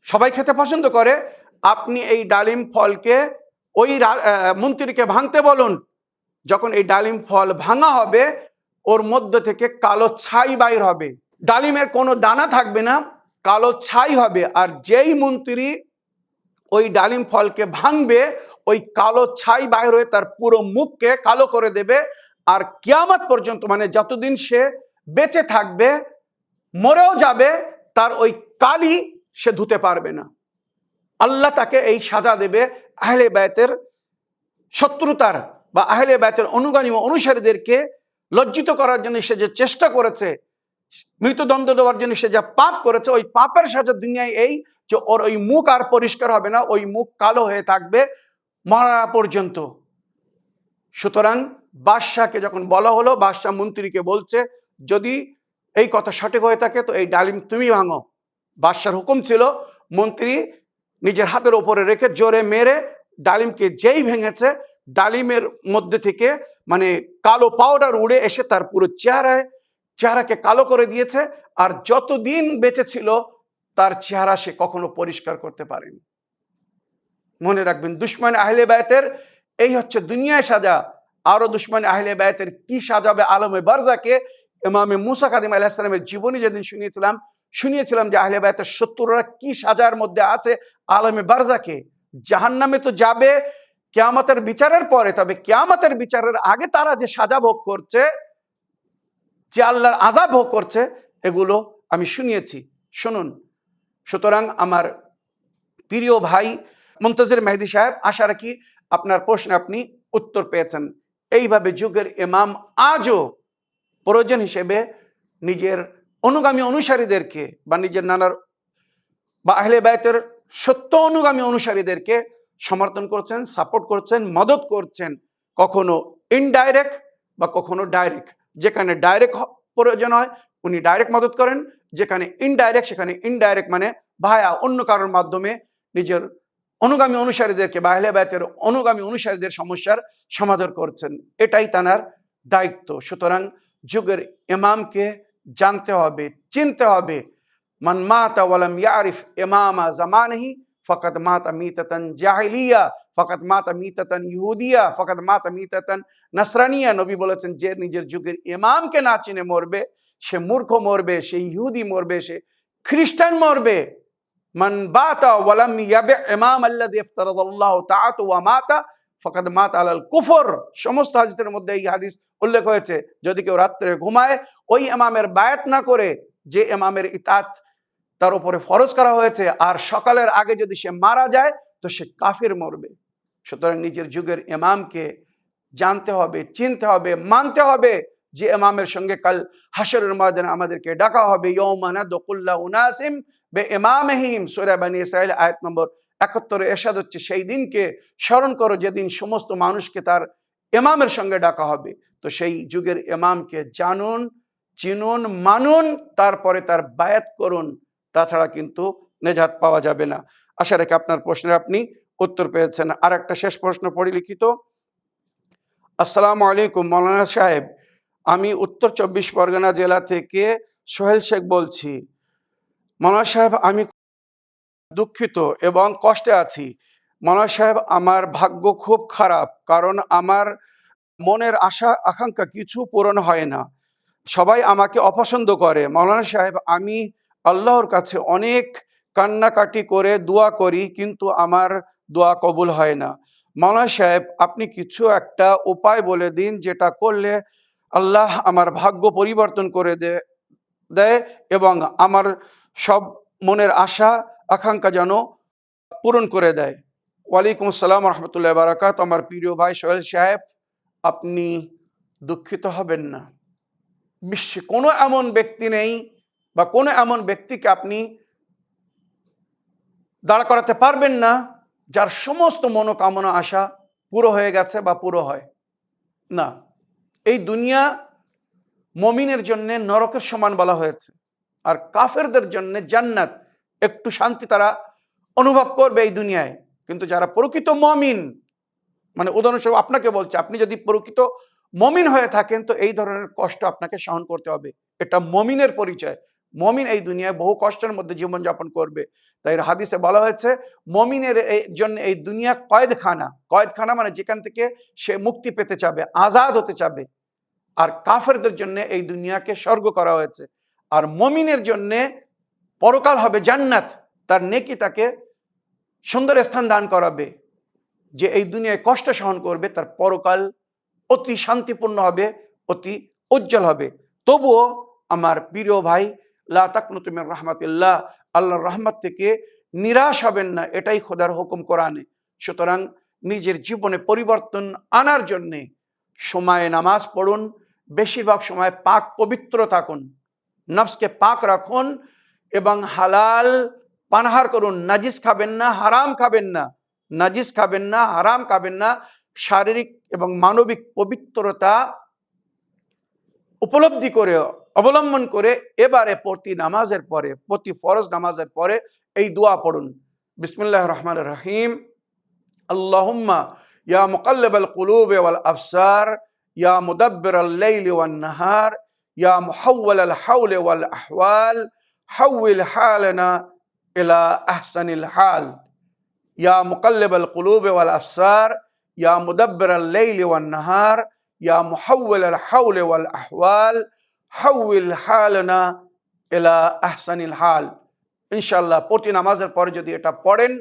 সবাই খেতে পছন্দ করে। আপনি এই ডালিম ফলকে ওই মন্ত্রীকে ভাঙতে বলুন। যখন এই ডালিম ফল ভাঙা হবে ওর মধ্যে থেকে কালো ছাই বাইর হবে, ডালিমের কোনো দানা থাকবে না, কালো ছাই হবে। আর যেই মন্ত্রী ওই ডালিম ফলকে ভাঙবে ওই কালো ছাই বাইর হয়ে তার পুরো মুখকে কালো করে দেবে। আর কিয়ামত পর্যন্ত, মানে যতদিন সে বেঁচে থাকবে, মরেও যাবে, তার ওই কালি সে ধুতে পারবে না। আল্লাহ তাকে এই সাজা দেবে। আহলে বায়তের শত্রুতার বা আহলে বায়তের অনুগামী অনুসারীদেরকে লজ্জিত করার জন্য সে যে চেষ্টা করেছে, মৃত্যুদণ্ড দেওয়ার জন্য সে যা পাপ করেছে, ওই পাপের সাজা দুনিয়ায় এই যে ওর ওই মুখ আর পরিষ্কার হবে না, ওই মুখ কালো হয়ে থাকবে মরা পর্যন্ত। সুতরাং বাদশাহকে যখন বলা হলো, বাদশাহ মন্ত্রীকে বলছে, যদি এই কথা সঠিক হয়ে থাকে তো এই ডালিম তুমি ভাঙো। বাদশাহর হুকুম ছিল, মন্ত্রী নিজের হাতের ওপরে রেখে জোরে মেরে ডালিমকে যেই ভেঙেছে, ডালিমের মধ্যে থেকে মানে কালো পাউডার উড়ে এসে তার পুরো চেহারাকে কালো করে দিয়েছে। আর যতদিন বেঁচে ছিল তার চেহারা সে কখনো পরিষ্কার করতে পারেনি। মনে রাখবেন, দুশমন আহলে বায়তের এই হচ্ছে দুনিয়ায় সাজা। আরো দুশমন আহলে বায়তের কি সাজাবে আলমে বারজাকে, ইমামে মুসা কাদিম আলাইহিস সালামের জীবনী যেদিন শুনিয়েছিলাম যে আহলে বায়তের শত্রুরা কি সাজার মধ্যে আছে আলমে বারজাকে। জাহান্নামে তো যাবে কিয়ামতের বিচারের পরে, তবে কিয়ামতের বিচারের আগে তারা যে সাজা ভোগ করছে, যে আল্লাহর আযাব ভোগ করছে, এগুলো আমি শুনিয়েছি, শুনুন। সুতরাং আমার প্রিয় ভাই মুনতাজির মেহেদী সাহেব, আশা রাখি আপনার প্রশ্নে আপনি উত্তর পেয়েছেন। এইভাবে যুগের ইমাম আজও প্রয়োজন হিসেবে নিজের অনুগামী অনুসারীদেরকে বা নিজের নানার বা আহলে বায়তের সত্য অনুগামী অনুসারীদেরকে সমর্থন করছেন, সাপোর্ট করছেন, মদত করছেন, কখনো ইনডাইরেক্ট বা কখনো ডাইরেক্ট। যেখানে ডাইরেক্ট প্রয়োজন হয় উনি ডাইরেক্ট মদত করেন, যেখানে ইনডাইরেক্ট সেখানে ইনডাইরেক্ট মানে ভায়া অন্য কারোর মাধ্যমে নিজের অনুগামী অনুসারীদেরকে বা আহলে বায়তের অনুগামী অনুসারীদের সমস্যার সমাধান করছেন। এটাই তার দায়িত্ব। সুতরাং যুগের ইমামকে জানতে হবে, চিনতে হবে। মান মাতা ওয়ালাম ইয়ারিফ ইমামা জামানিহি ফাকাদ মাতা মিতাতান জাহিলিয়া, ফাকাদ মাতা মিতাতান ইহুদিয়া, ফাকাদ মাতা মিতাতান নাসরানিয়া। নবী বলেছেন, যে নিজের যুগের ইমামকে না চিনে মরবে সে মূর্খ মরবে, সে ইহুদি মরবে, সে খ্রিস্টান মরবে। মান বাতা ওয়ালাম ইয়াবি ইমাম আল্লাযী ইফতারাদাল্লাহু তাআতু ওয়া মাতা ফাকাদ মাতা আলাল কুফর। সমস্ত হাদিসের মধ্যে এই হাদিস উল্লেখ হয়েছে, যদি কেউ রাত্রে ঘুমায় ওই ইমামের বায়াত না করে, যে ইমামের ইতাত তার উপরে ফরজ করা হয়েছে, আর সকালের আগে যদি সে মারা যায় তো সে কাফির মরবে। সুতরাং নিজের যুগের ইমামকে জানতে হবে, চিনতে হবে, মানতে হবে। যে ইমামের সঙ্গে কাল হাশরের ময়দানে আমাদেরকে ডাকা হবে, ইয়াউমা নাদউ কুল্লা উনাসিম বিইমামিহিম, সূরা বনী ইসরাঈল আয়াত নম্বর ৭১ এরশাদ হচ্ছে, সেই দিনকে স্মরণ করো যেদিন সমস্ত মানুষকে তার ইমামের সঙ্গে ডাকা হবে। তো সেই যুগের ইমামকে জানুন, চিনুন, মানুন, তারপরে তার বায়াত করুন, তাছাড়া কিন্তু নেজাত পাওয়া যাবে না। আশা রাখি আপনার প্রশ্নের আপনি উত্তর পেয়েছেন। আর একটা শেষ প্রশ্ন পড়ি লিখিত। আসসালামু আলাইকুম মাওলানা সাহেব, আমি উত্তর ২৪ পরগনা জেলা থেকে সোহেল শেখ বলছি। মাওলানা সাহেব, আমি দুঃখিত এবং কষ্টে আছি। মাওলানা সাহেব, আমার ভাগ্য খুব খারাপ, কারণ আমার মনের আশা আকাঙ্ক্ষা কিছু পূরণ হয় না, সবাই আমাকে অপছন্দ করে। মাওলানা সাহেব, আমি আল্লাহর কাছে অনেক কান্নাকাটি করে দোয়া করি, কিন্তু আমার দোয়া কবুল হয় না। মাওলানা সাহেব, আপনি কিছু একটা উপায় বলে দিন, যেটা করলে আল্লাহ আমার ভাগ্য পরিবর্তন করে দেয় এবং আমার সব মনের আশা আকাঙ্ক্ষা যেন পূরণ করে দেয়। ওয়ালাইকুম আসসালাম রহমতুল্লাহ বারাকাত। আমার প্রিয় ভাই সোহেল সাহেব, আপনি দুঃখিত হবেন না। বিশ্বে কোনো এমন ব্যক্তি নেই বা কোনো এমন ব্যক্তিকে আপনি দাঁড় করাতে পারবেন না যার সমস্ত মনোকামনা আশা পুরো হয়ে গেছে বা পুরো হয় না। এই দুনিয়া মুমিনের জন্য নরকের সমান বলা হয়েছে, আর কাফেরদের জন্য জান্নাত। একটু শান্তি তারা অনুভব করবে এই দুনিয়ায়, কিন্তু যারা প্রকৃত মুমিন, মানে উদাহরণস্বরূপ আপনাকে বলছে, আপনি যদি প্রকৃত মুমিন হয়ে থাকেন তো এই ধরনের কষ্ট আপনাকে সহন করতে হবে। এটা মুমিনের পরিচয়। মুমিন এই দুনিয়ায় বহু কষ্টের মধ্যে জীবনযাপন করবে। তাই হাদিসে বলা হয়েছে মুমিনের জন্য এই দুনিয়া কয়েদখানা। কয়েদখানা মানে যেখান থেকে সে মুক্তি পেতে চাবে, আজাদ হতে চাবে। আর কাফেরদের জন্য এই দুনিয়াকে স্বর্গ করা হয়েছে। আর মুমিনের জন্য পরকাল হবে জান্নাত। তার নেকি তাকে সুন্দর স্থান দান করাবে। যে এই দুনিয়ায় কষ্ট সহন করবে তার পরকাল অতি শান্তিপূর্ণ হবে, অতি উজ্জ্বল হবে। তবুও আমার প্রিয় ভাই, লা তাকনুতু মির রাহমাতিল্লাহ, আল্লাহর রহমত থেকে নিরাশ হবেন না, এটাই খোদার হুকুম কোরআনে। সুতরাং নিজের জীবনে পরিবর্তন আনার জন্যে সময়ে নামাজ পড়ুন, বেশিরভাগ সময় পাক পবিত্র থাকুন, নফসকে পাক রাখুন এবং হালাল পানাহার করুন। নাজিস খাবেন না, হারাম খাবেন না, নাজিস খাবেন না, হারাম খাবেন না। শারীরিক এবং মানবিক পবিত্রতা উপলব্ধি করে অবলম্বন করে এবারে প্রতি নামাজের পরে, প্রতি ফরজ নামাজের পরে এই দোয়া পড়ুন। বিসমিল্লাহির রহমানির রহিম। আল্লাহুম্মা ইয়া মুকাল্লিবাল কুলুবি ওয়াল আবসার, ইয়া মুদাব্বিরাল লাইলি ওয়ান নাহার, ইয়া মুহাওওয়ালাল হাওলি ওয়াল আহওয়াল, হাউইল হালানা ইলা আহসানিল হাল। ইয়া মুকাল্লিবাল কুলুবি ওয়াল আবসার, ইয়া মুদাব্বিরাল লাইলি ওয়ান নাহার, ইয়া মুহাওওয়ালাল হাওলি ওয়াল আহওয়াল, হাউইল হালানা ইলা আহসানিল হাল। ইনশাআল্লাহ প্রতি নামাজের পরে যদি এটা পড়েন,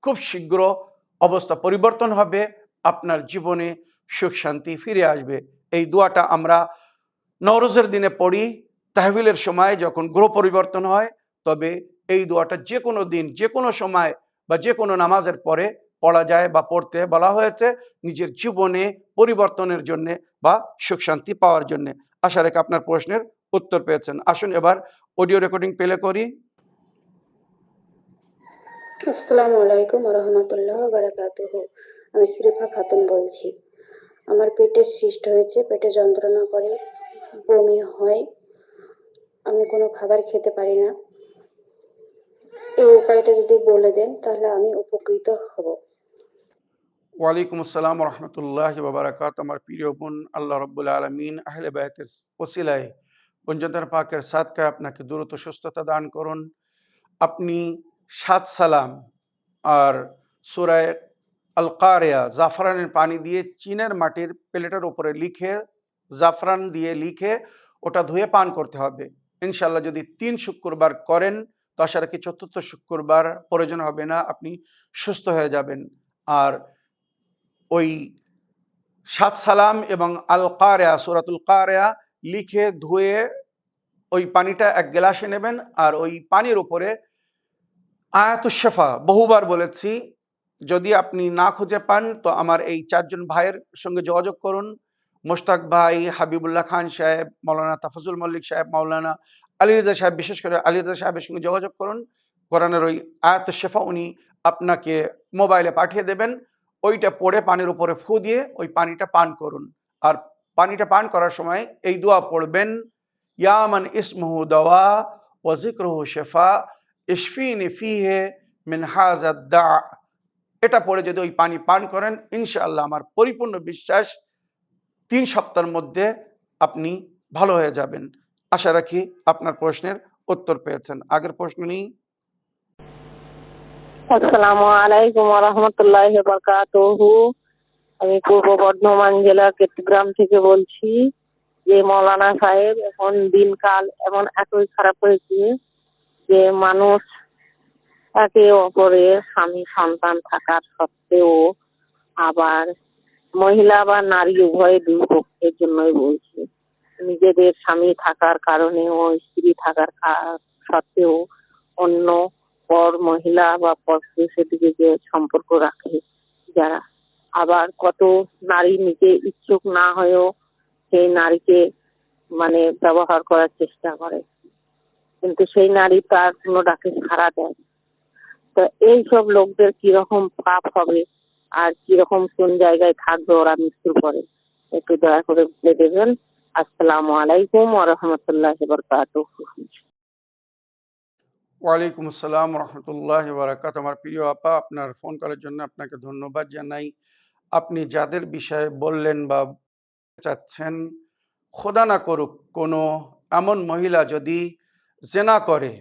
খুব শীঘ্র অবস্থা পরিবর্তন হবে, আপনার জীবনে সুখ শান্তি ফিরে আসবে। এই দোয়াটা আমরা নওরোজের দিনে পড়ি, তাহবিলের সময় যখন গ্রহ পরিবর্তন হয়, তবে এই দোয়াটা যে কোনো দিন, যে কোনো সময় বা যে কোনো নামাজের পরে পড়া যায় বা পড়তে বলা হয়েছে, নিজের জীবনে পরিবর্তনের জন্যে বা সুখ শান্তি পাওয়ার জন্যে। আশা রেখে আপনার প্রশ্নের উত্তর পেয়েছেন। আসুন এবার অডিও রেকর্ডিং প্লে করি। আসসালামু আলাইকুম ওয়া রাহমাতুল্লাহি ওয়া বারাকাতুহু। আমি শরীফা খাতুন বলছি। আমার পেটে সিস্ট হয়েছে, পেটে যন্ত্রণা করে, বমি হয়, আমি কোনো খাবার খেতে পারি না। এই উপায়টা যদি বলে দেন তাহলে আমি উপকৃত হব। ওয়ালাইকুম আসসালাম রহমতুল্লাহ বাবরাকাত। আমার প্রিয় বোন, আল্লাহ রব্বুল আলমিন আহলে বায়তের ওসিলায় পঞ্জতন পাকের সাদকায় আপনাকে দ্রুত সুস্থতা দান করুন। আপনি 7 সালাম আর সূরায়ে আল কারিয়া জাফরানের পানি দিয়ে চীনের মাটির প্লেটের উপরে লিখে, জাফরান দিয়ে লিখে ওটা ধুয়ে পান করতে হবে। ইনশাল্লাহ যদি 3 শুক্রবার করেন তো আশা রাখি 4র্থ শুক্রবার প্রয়োজন হবে না, আপনি সুস্থ হয়ে যাবেন। আর ওই 7 সালাম এবং আল কারিয়া, সূরাতুল কারিয়া লিখে ধুয়ে ওই পানিটা এক গ্লাসে নেবেন, আর ওই পানির উপরে আয়াতুশ শিফা বহুবার বলেছি। যদি আপনি না খুঁজে পান তো আমার এই 4 জন ভাইয়ের সঙ্গে যোগাযোগ করুন। মোশতাক ভাই, হাবিবুল্লাহ খান সাহেব, মাওলানা তাফাজুল মল্লিক সাহেব, মাওলানা আলী রেজা সাহেব, বিশেষ করে আলী রেজা সাহেবের সঙ্গে যোগাযোগ করুন। কোরআনের ওই আয়াতুশ শিফা উনি আপনাকে মোবাইলে পাঠিয়ে দেবেন। ওইটা পড়ে পানির উপরে ফু দিয়ে ওই পানিটা পান করুন। আর পানিটা পান করার সময় এই দোয়া পড়বেন, ইয়া মান ইসমুহু দাওয়া ওয়া যিকরুহু শিফা ইশফিনি ফিহি মিন হাযাদ দা। এটা পড়ে যদি ওই পানি পান করেন, ইনশাআল্লাহ আমার পরিপূর্ণ বিশ্বাস 3 সপ্তাহের মধ্যে আপনি ভালো হয়ে যাবেন। আশা রাখি আপনার প্রশ্নের উত্তর পেয়েছেন। আগের প্রশ্ন নিই। আসসালামু আলাইকুম ওয়া রাহমাতুল্লাহি ওয়া বারাকাতুহু। আমি পূর্ব বর্ধমান জেলার কেতগ্রাম থেকে বলছি। যে মৌলানা সাহেব, এখন দিনকাল এমন এতই খারাপ হয়েছে যে মানুষ একে অপরের স্বামী সন্তান থাকার সত্ত্বেও, আবার মহিলা বা নারী উভয় দুপক্ষের জন্যই বলছি, নিজেদের স্বামী থাকার কারণে ও স্ত্রী থাকার সত্ত্বেও অন্য পর মহিলা বা পর পুরুষের দিকে যে সম্পর্ক রাখে যারা, আবার কত নারী নিজে ইচ্ছুক না হয়েও সেই নারীকে মানে ব্যবহার করার চেষ্টা করে, কিন্তু সেই নারী তার কোনোটাকে সাড়া দেয়। তো এইসব লোকদের কিরকম পাপ হবে আর কিরকম কোন জায়গায় থাকবে ওরা মৃত্যুর পরে, একটু দয়া করে বলে দেবেন। আসসালামু আলাইকুম ওয়া রাহমাতুল্লাহি ওয়া বারাকাতুহু। ওয়ালাইকুম আসসালাম রহমতুল্লাহ বারাকাত। আমার প্রিয় আপা, আপনার ফোন করার জন্য আপনাকে ধন্যবাদ জানাই। আপনি যাদের বিষয়ে বললেন বা চাচ্ছেন, খোদা না করুক কোনো এমন মহিলা যদি জেনা করে,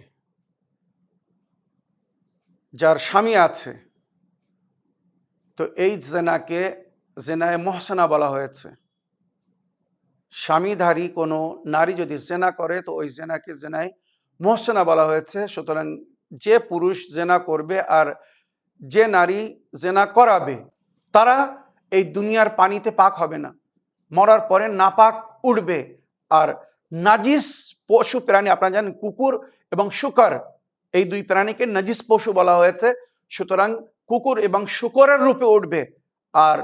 যার স্বামী আছে, তো এই জেনাকে জেনায়ে মোহসেনা বলা হয়েছে। স্বামীধারী কোনো নারী যদি জেনা করে তো ওই জেনাকে জেনায়ে মোহসেনা বলা হয়েছে। সুতরাং যে পুরুষ জেনা করবে আর যে নারী জেনা করাবে, তারা এই দুনিয়ার পানিতে পাক হবে না, মরার পরে নাপাক উঠবে। আর নাজিস পশু প্রাণী, আপনারা জানেন কুকুর এবং শুকর, এই দুই প্রাণীকে নাজিস পশু বলা হয়েছে। সুতরাং কুকুর এবং শুকরের রূপে উঠবে, আর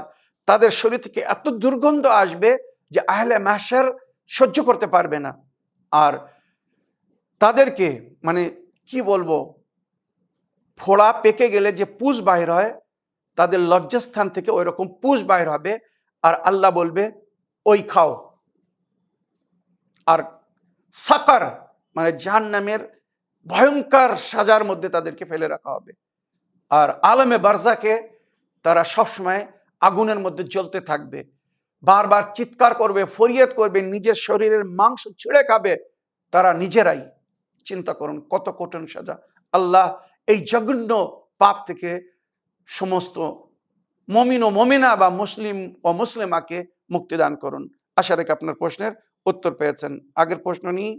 তাদের শরীর থেকে এত দুর্গন্ধ আসবে যে আহলে মাহশার সহ্য করতে পারবে না। আর তাদেরকে মানে কি বলবো, ফোড়া পেকে গেলে যে পুষ বাহির হয়, তাদের লজ্জাস্থান থেকে ওই রকম পুষ বাহির হবে, আর আল্লাহ বলবে ওই খাও। আর সাকার মানে জাহান্নামের ভয়ঙ্কর সাজার মধ্যে তাদেরকে ফেলে রাখা হবে। আর আলমে বারজাকে তারা সবসময় আগুনের মধ্যে জ্বলতে থাকবে, বারবার চিৎকার করবে, ফরিয়াদ করবে, নিজের শরীরের মাংস ছিঁড়ে খাবে তারা নিজেরাই। চিন্তা করুন কত কঠিন সাজা। আল্লাহ এই জঘন্য পাপ থেকে সমস্ত মমিন ও মমিনা বা মুসলিম ও মুসলিমাকে মুক্তি দান করুন। আশা রেখে আপনার প্রশ্নের উত্তর পেয়েছেন। আগের প্রশ্ন নিয়ে।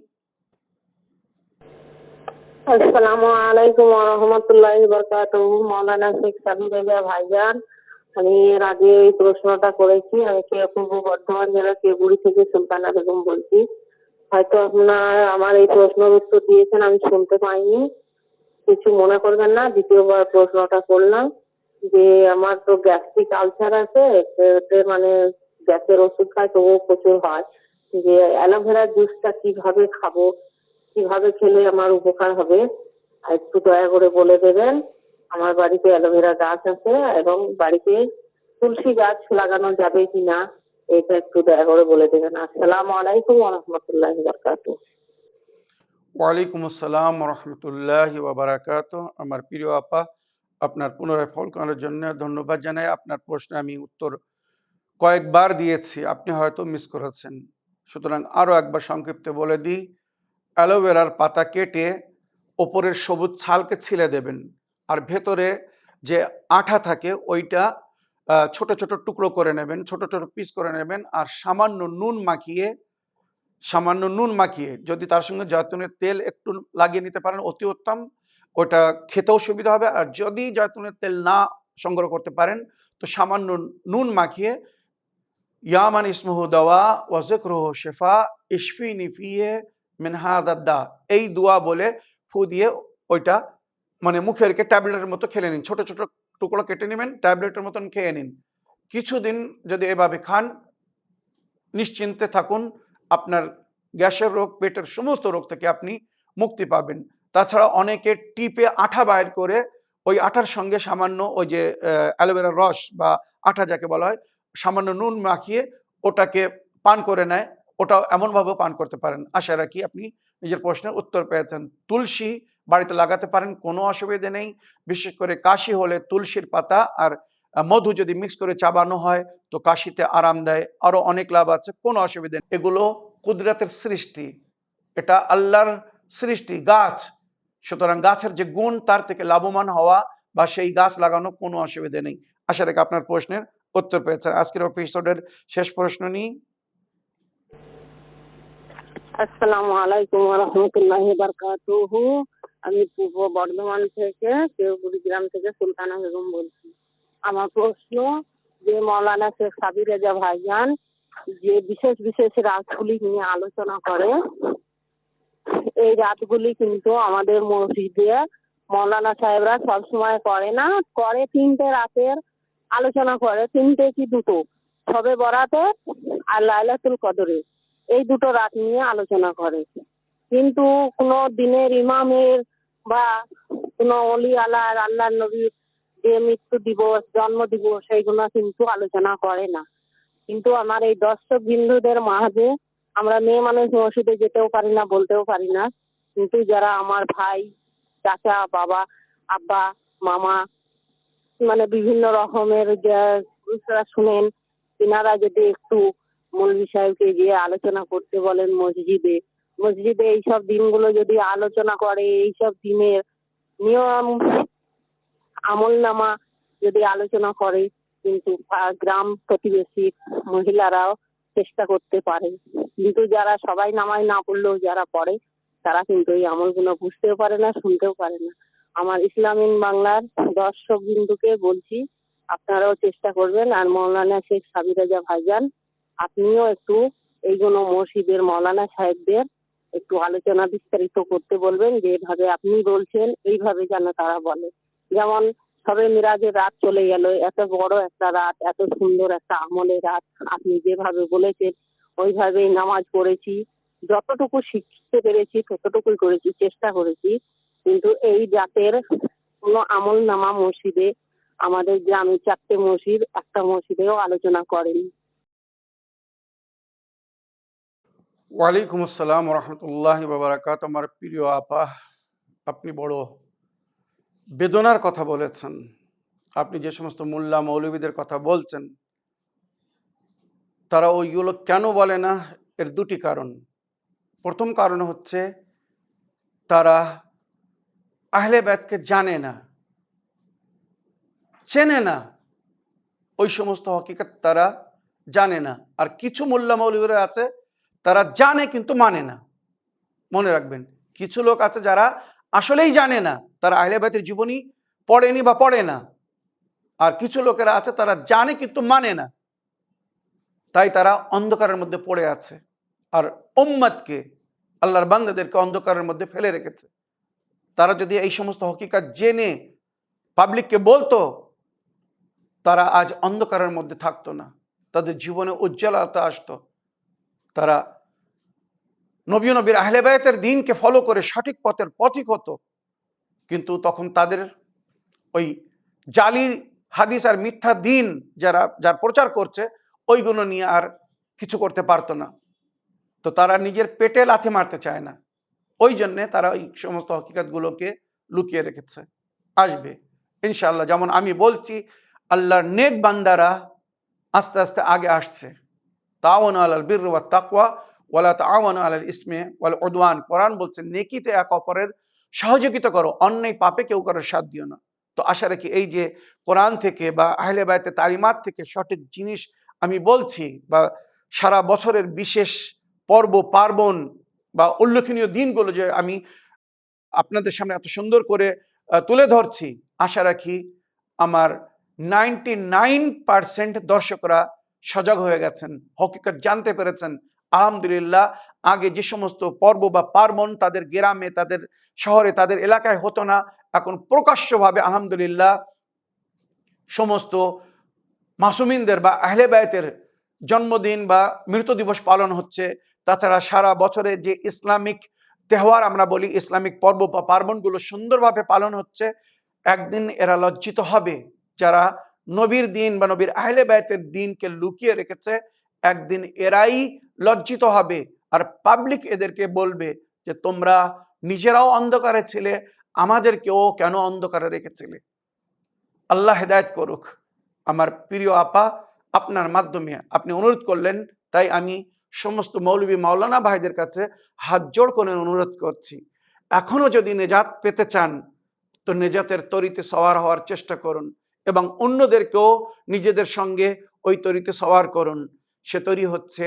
আসসালামু আলাইকুম ওয়া রাহমাতুল্লাহি ওয়া বারাকাতুহু। মাওলানা শেখ সাবির রেজা ভাইজান, আমি এর আগে এই প্রশ্নটা করেছি। আমি পূর্ব বর্ধমান জেলার কেবুড়ি থেকে সুলতানা বেগম বলছি। হয়তো আপনার আমার এই প্রশ্নের উত্তর দিয়েছেন, আমি শুনতে পাইনি, কিছু মনে করবেন না। দ্বিতীয়বার প্রশ্নটা করলাম যে আমার তো গ্যাস্ট্রিক আলসার আছে, মানে গ্যাসের ওষুধ খাই তবুও প্রচুর হয়, যে অ্যালোভেরা জুসটা কিভাবে খাবো, কিভাবে খেলে আমার উপকার হবে, একটু দয়া করে বলে দেবেন। আমার বাড়িতে অ্যালোভেরা গাছ আছে এবং বাড়িতে তুলসী গাছ লাগানো যাবে কিনা এটা একটু দয়া করে বলে দেবেন। আসসালামু আলাইকুম ওয়া রাহমাতুল্লাহি ওয়া বারাকাতুহু। ওয়ালাইকুম আসসালাম রহমতুল্লাহ বারাকাত। আমার প্রিয় আপা, আপনার পুনরায় ফোন করার জন্য ধন্যবাদ জানাই। আপনার প্রশ্নে আমি উত্তর কয়েকবার দিয়েছি, আপনি হয়তো মিস করেছেন। সুতরাং আরও একবার সংক্ষিপ্তে বলে দিই। অ্যালোভেরার পাতা কেটে ওপরের সবুজ ছালকে ছিলে দেবেন, আর ভেতরে যে আঠা থাকে ওইটা ছোট ছোট টুকরো করে নেবেন, ছোট ছোট পিস করে নেবেন। আর সামান্য নুন মাখিয়ে যদি তার সঙ্গে জয়তুনের তেল একটু লাগিয়ে নিতে পারেন অতি উত্তম, ওটা খেতেও সুবিধা হবে। আর যদি জয়তুনের তেল না সংগ্রহ করতে পারেন তো সামান্য নুন মাখিয়ে ইয়ামান ইসমহু দাওয়া ওয়া যিকরুহু শিফা ইশফিনি ফিহি মিন হাযাদ দা, এই দোয়া বলে ফু দিয়ে ওইটা মানে মুখে রেখে ট্যাবলেটের মতো খেলে নিন। ছোট ছোট টুকরো কেটে নেবেন, ট্যাবলেটের মতন খেয়ে নিন। কিছুদিন যদি এভাবে খান, নিশ্চিন্তে থাকুন, আপনার গ্যাসের রোগ, পেটের সমস্ত রোগ থেকে আপনি মুক্তি পাবেন। তাছাড়া অনেকে টিপে আঠা বাইর করে ওই আঠার সঙ্গে সামান্য ওই যে অ্যালোভেরার রস বা আঠা যাকে বলা হয়, সামান্য নুন মাখিয়ে ওটাকে পান করে নেয়। ওটাও এমনভাবে পান করতে পারেন। আশা রাখি আপনি নিজের প্রশ্নের উত্তর পেয়েছেন। তুলসী বাড়িতে লাগাতে পারেন, কোনো অসুবিধে নেই। বিশেষ করে কাশি হলে তুলসীর পাতা আর মধু যদি মিক্স করে চাবানো হয় তো কাশিতে আরাম দেয়। আরও অনেক লাভ আছে, কোনো অসুবিধা নেই। এগুলো কুদরতের সৃষ্টি, এটা আল্লাহর সৃষ্টি গাছ। সুতরাং গাছের যে গুণ, তার থেকে লাভবান হওয়া বা সেই গাছ লাগানো কোনো অসুবিধা নেই। আশা রেখে আপনার প্রশ্নের উত্তর পেয়েছেন। আজকের এপিসোডের শেষ প্রশ্ন নিই। আসসালামু আলাইকুম ওয়া রাহমাতুল্লাহি ওয়া বারাকাতুহু। আমি পূর্ব বর্ধমান থেকে কেউগুড়ি গ্রাম থেকে সুলতানা বেগম বলছি। আমার প্রশ্ন যে মাওলানা শেখ সাবির রেজা ভাইজান যে বিশেষ বিশেষ রাতগুলি নিয়ে আলোচনা করে, এই রাতগুলি কিন্তু আমাদের মসজিদে মাওলানা সাহেবরা সবসময় করে না, করে 3টে রাতের আলোচনা করে, 3টে কি 2টো, শবে বরাতে আর লাইলাতুল কদরে, এই দুটো রাত নিয়ে আলোচনা করে। কিন্তু কোনো দিনের ইমামের বা কোনো অলি আলার আল্লাহ নবীর যে মৃত্যু দিবস, জন্ম দিবস, এইগুলো কিন্তু আলোচনা করে না। কিন্তু আমার এই দর্শক বিন্দুদের মাঝে আমরা মেয়ে মানুষ মসজিদে যেতেও পারি না, বলতেও পারি না, কিন্তু যারা আমার ভাই, চাচা, বাবা, আব্বা, মামা, মানে বিভিন্ন রকমের যারা শুনেন, তিনারা যদি একটু মৌলভী সাহেবকে গিয়ে আলোচনা করতে বলেন মসজিদে, মসজিদে এইসব দিনগুলো যদি আলোচনা করে, এইসব দিনের নিয়ম আমল নামা যদি আলোচনা করে, কিন্তু গ্রাম প্রতিবেশী মহিলারাও চেষ্টা করতে পারে। কিন্তু যারা সবাই নামাজ না পড়লেও যারা পড়ে, তারা কিন্তু এই আমলগুলো বুঝতেও পারে না, শুনতেও পারে না। আমার ইসলামিক বাংলার দর্শক বিন্দুকে বলছি, আপনারাও চেষ্টা করবেন। আর মৌলানা শেখ সাবির রাজা ভাইজান, আপনিও একটু এইগুলো মসজিদের মৌলানা সাহেবদের একটু আলোচনা বিস্তারিত করতে বলবেন, যে এভাবে আপনি বলছেন এইভাবে যেন তারা বলে। যেমন সবে মিরাজের রাত চলে গেল, এত বড় একটা রাত, এত সুন্দর একটা আমলের রাত, আপনি যেভাবে বলেছেন ওইভাবেই নামাজ পড়েছি, যতটুকু শিখতে পেরেছি ততটুকুই করেছি, চেষ্টা করেছি। কিন্তু এই রাতের কোনো আমল নামা মসজিদে, আমাদের গ্রামে 4টে মসজিদ, একটা মসজিদেও আলোচনা করেনি। ওয়ালাইকুম আসসালাম রহমতুল্লাহ বাবরাকাত। আমার প্রিয় আপা, আপনি বড় বেদনার কথা বলেছেন। আপনি যে সমস্ত মোল্লা মৌলবীদের কথা বলছেন, তারা ওইগুলো কেন বলে না, এর দুটি কারণ। প্রথম কারণ হচ্ছে তারা আহলে বায়তকে জানে না, চেনে না, ওই সমস্ত হকিকত তারা জানে না। আর কিছু মোল্লা মৌলবীরা আছে, তারা জানে কিন্তু মানে না। মনে রাখবেন, কিছু লোক আছে যারা আসলেই জানে না, তারা আহলে বায়তের জীবনী পড়েনি বা পড়ে না। আর কিছু লোকেরা আছে তারা জানে কিন্তু মানে না, তাই তারা অন্ধকারের মধ্যে পড়ে আছে। আর উম্মতকে, আল্লাহর বান্দাদেরকে অন্ধকারের মধ্যে ফেলে রেখেছে। তারা যদি এই সমস্ত হকিকত জেনে পাবলিককে বলতো, তারা আজ অন্ধকারের মধ্যে থাকতো না, তাদের জীবনে উজ্জ্বলতা আসতো। তারা নবীর আহলে বায়তের দিনকে ফলো করে সঠিক পথের পথিক হতো। কিন্তু তখন তাদের ওই জালি হাদিস আর মিথ্যা দিন যার প্রচার করছে, ওইগুলো নিয়ে আর কিছু করতে পারতো না। তো তারা নিজের পেটে লাথি মারতে চায় না, ওই জন্যে তারা ওই সমস্ত হকিকতগুলোকে লুকিয়ে রেখেছে। আসবে ইনশাআল্লাহ। যেমন আমি বলছি, আল্লাহর নেক বান্দারা আস্তে আস্তে আগে আসছে। তাআওয়ানু আলাল বিররি ওয়াত তাকওয়া ওয়ালা তাআওয়ানু আলাল ইসমি ওয়াল উদওয়ান। কোরআন বলছে, নেকিতে এক অপরের সহযোগিতা করো, অন্যায় পাপে কেউ কারোর সাথ দিও না। তো আশা রাখি এই যে কোরআন থেকে বা আহলে বায়তের তালিমাত থেকে সঠিক জিনিস আমি বলছি, বা সারা বছরের বিশেষ পর্ব পার্বণ বা উল্লেখনীয় দিনগুলো যে আমি আপনাদের সামনে এত সুন্দর করে তুলে ধরছি, আশা রাখি আমার 99% দর্শকরা সজাগ হয়ে গেছেন, হকিকত জানতে পেরেছেন। আলহামদুলিল্লাহ, আগে যে সমস্ত পর্ব বা পার্বণ তাদের গ্রামে, তাদের শহরে, তাদের এলাকায় হতো না, এখন প্রকাশ্যভাবে আলহামদুলিল্লাহ সমস্ত মাসুমিনদের বা আহলে বায়তের জন্মদিন বা মৃত্যু দিবস পালন হচ্ছে। তাছাড়া সারা বছরে যে ইসলামিক তেহওয়ার আমরা বলি, ইসলামিক পর্ব বা পার্বণগুলো সুন্দরভাবে পালন হচ্ছে। একদিন এরা লজ্জিত হবে, যারা নবীর দিন বা নবীর আহলে বায়তের দিনকে লুকিয়ে রেখেছে, একদিন এরাই লজ্জিত হবে। আর পাবলিক এদেরকে বলবে যে তোমরা নিজেরাও অন্ধকারে ছিলে, আমাদেরকেও কেন অন্ধকারে রেখেছিলে। আল্লাহ হেদায়েত করুক। আমার প্রিয় আপা, আপনার মাধ্যমে আপনি অনুরোধ করলেন, তাই আমি সমস্ত মৌলবী মাওলানা ভাইদের কাছে হাত জোড় করে অনুরোধ করছি, এখনো যদি নেজাত পেতে চান তো নেজাতের তরিতে সওয়ার হওয়ার চেষ্টা করুন, এবং অন্যদেরকেও নিজেদের সঙ্গে ওই তরিতে সওয়ার করুন। সে তরি হচ্ছে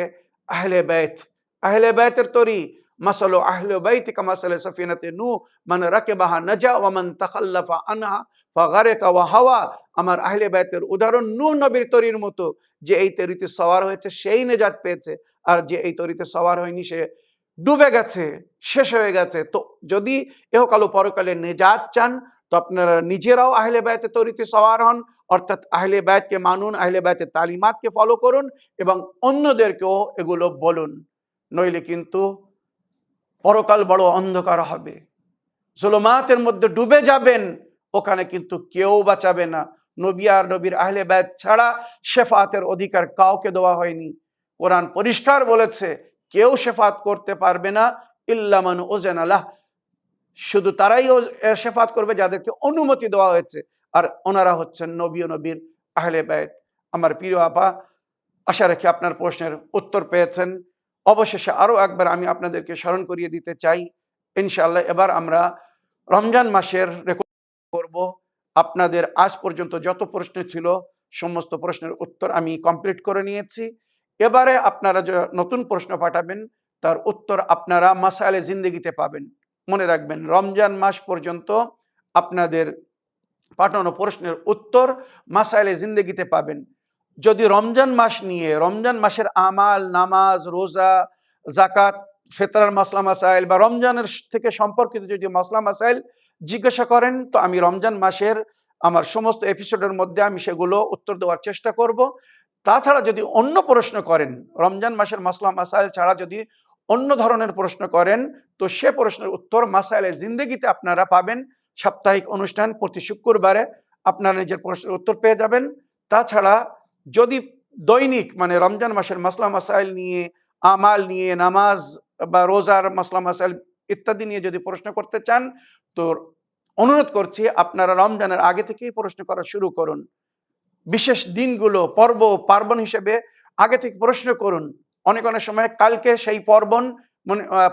আহলে বাইত। আহলে বাইতের তরি, মাসালু আহলে বাইতি কামাসালে সাফিনাতে নূহ, মান রাকিবাহা নাজা ওয়া মান তাখাল্লাফা আনহা ফাগারিকা ওয়া হাওয়া। আমার আহলে বাইতের উদাহরণ নূহ নবীর তরির মতো, যে এই তরিতে সওয়ার হয়েছে সেই নেজাত পেয়েছে, আর যে এই তরিতে সওয়ার হয়নি সে ডুবে গেছে, শেষ হয়ে গেছে। তো যদি এহকাল ও পরকালে নেজাত চান, তো আপনারা নিজেরাও আহলে বায়তে তরিতে সওয়ার হন, অর্থাৎ আহলে বায়তকে মানুন, আহলে বায়তের তালিমাতকে ফলো করুন এবং অন্যদেরকেও এগুলো বলুন। নইলে কিন্তু পরকাল বড় অন্ধকার হবে, জুলুমাতের মধ্যে ডুবে যাবেন, ওখানে কিন্তু কেউ বাঁচাবে না। নবী আর নবীর আহলে বায়ত ছাড়া শেফাতের অধিকার কাউকে দেওয়া হয়নি। কোরআন পরিষ্কার বলেছে কেউ শেফাত করতে পারবে না ইল্লা মান উযিনা লাহ, শুধু তারাই শেফাত করবে যাদেরকে অনুমতি দেওয়া হয়েছে, আর ওনারা হচ্ছেন নবী ও নবীর আহলে বায়ত। আমার প্রিয় আপা, আশা রাখি আপনার প্রশ্নের উত্তর পেয়েছেন। অবশেষে আরও একবার আমি আপনাদেরকে স্মরণ করিয়ে দিতে চাই, ইনশাআল্লাহ এবার আমরা রমজান মাসের রেকর্ড করব। আপনাদের আজ পর্যন্ত যত প্রশ্ন ছিল সমস্ত প্রশ্নের উত্তর আমি কমপ্লিট করে নিয়েছি। এবারে আপনারা যে নতুন প্রশ্ন পাঠাবেন তার উত্তর আপনারা মাসাইলে জিন্দেগিতে পাবেন। মনে রাখবেন, রমজান মাস পর্যন্ত আপনাদের পাঠানো প্রশ্নের উত্তর মাসাইলে জিন্দেগিতে পাবেন। যদি রমজান মাস নিয়ে, রমজান মাসের আমাল, নামাজ, রোজা, জাকাত, ফেতরার মাসলা মাসাইল বা রমজানের থেকে সম্পর্কিত যদি মাসলা মাসাইল জিজ্ঞাসা করেন, তো আমি রমজান মাসের আমার সমস্ত এপিসোডের মধ্যে আমি সেগুলো উত্তর দেওয়ার চেষ্টা করব। তাছাড়া যদি অন্য প্রশ্ন করেন, রমজান মাসের মাসলা মাসাইল ছাড়া যদি অন্য ধরনের প্রশ্ন করেন, তো সে প্রশ্নের উত্তর মাসাইলে জিন্দেগিতে আপনারা পাবেন। সাপ্তাহিক অনুষ্ঠান প্রতি শুক্রবারে আপনারা নিজের প্রশ্নের উত্তর পেয়ে যাবেন। তাছাড়া যদি দৈনিক মানে রমজান মাসের মাসলা মাসাইল নিয়ে, আমাল নিয়ে, নামাজ বা রোজার মাসলা মাসাইল ইত্যাদি নিয়ে যদি প্রশ্ন করতে চান, তো অনুরোধ করছি আপনারা রমজানের আগে থেকেই প্রশ্ন করা শুরু করুন। বিশেষ দিনগুলো পর্ব পার্বণ হিসেবে আগে থেকে প্রশ্ন করুন। অনেক সময় কালকে সেই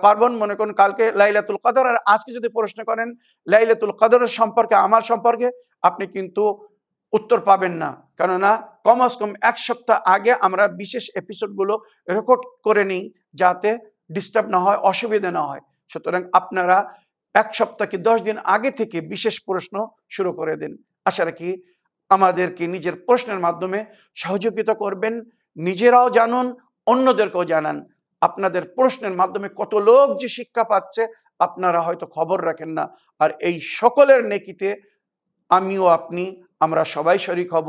পার্বণ মনে করুন কালকে লাইলাতুল কদর, আর আজকে যদি প্রশ্ন করেন লাইলাতুল কদরের সম্পর্কে, আমার সম্পর্কে, আপনি কিন্তু উত্তর পাবেন না। কেননা কমস কম এক সপ্তাহ আগে আমরা বিশেষ এপিসোডগুলো রেকর্ড করে নিই যাতে ডিস্টার্ব না হয়, অসুবিধা না হয়। সুতরাং আপনারা এক সপ্তাহ কি 10 দিন আগে থেকে বিশেষ প্রশ্ন শুরু করে দিন। আশা রাখি আমাদেরকে নিজের প্রশ্নের মাধ্যমে সহযোগিতা করবেন, নিজেরাও জানুন, অন্যদেরকেও জানান। আপনাদের প্রশ্নের মাধ্যমে কত লোক যে শিক্ষা পাচ্ছে আপনারা হয়তো খবর রাখেন না। আর এই সকলের নেকিতে আমিও আপনি, আমরা সবাই শরীক হব।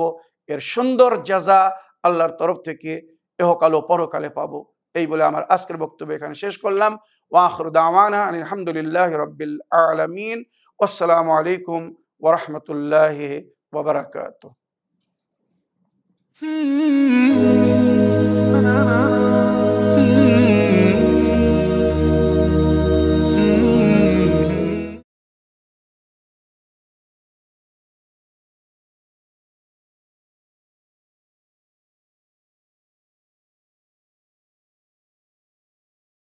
এর সুন্দর জাযা আল্লাহর তরফ থেকে ইহকাল ও পরকালে পাবো। এই বলে আমার আজকের বক্তব্য এখানে শেষ করলাম। ওয়া আখিরু দাওয়ানা আলহামদুলিল্লাহি রাব্বিল আলামিন। আসসালামু আলাইকুম ওয়া রাহমাতুল্লাহি ওয়া বারাকাতুহু।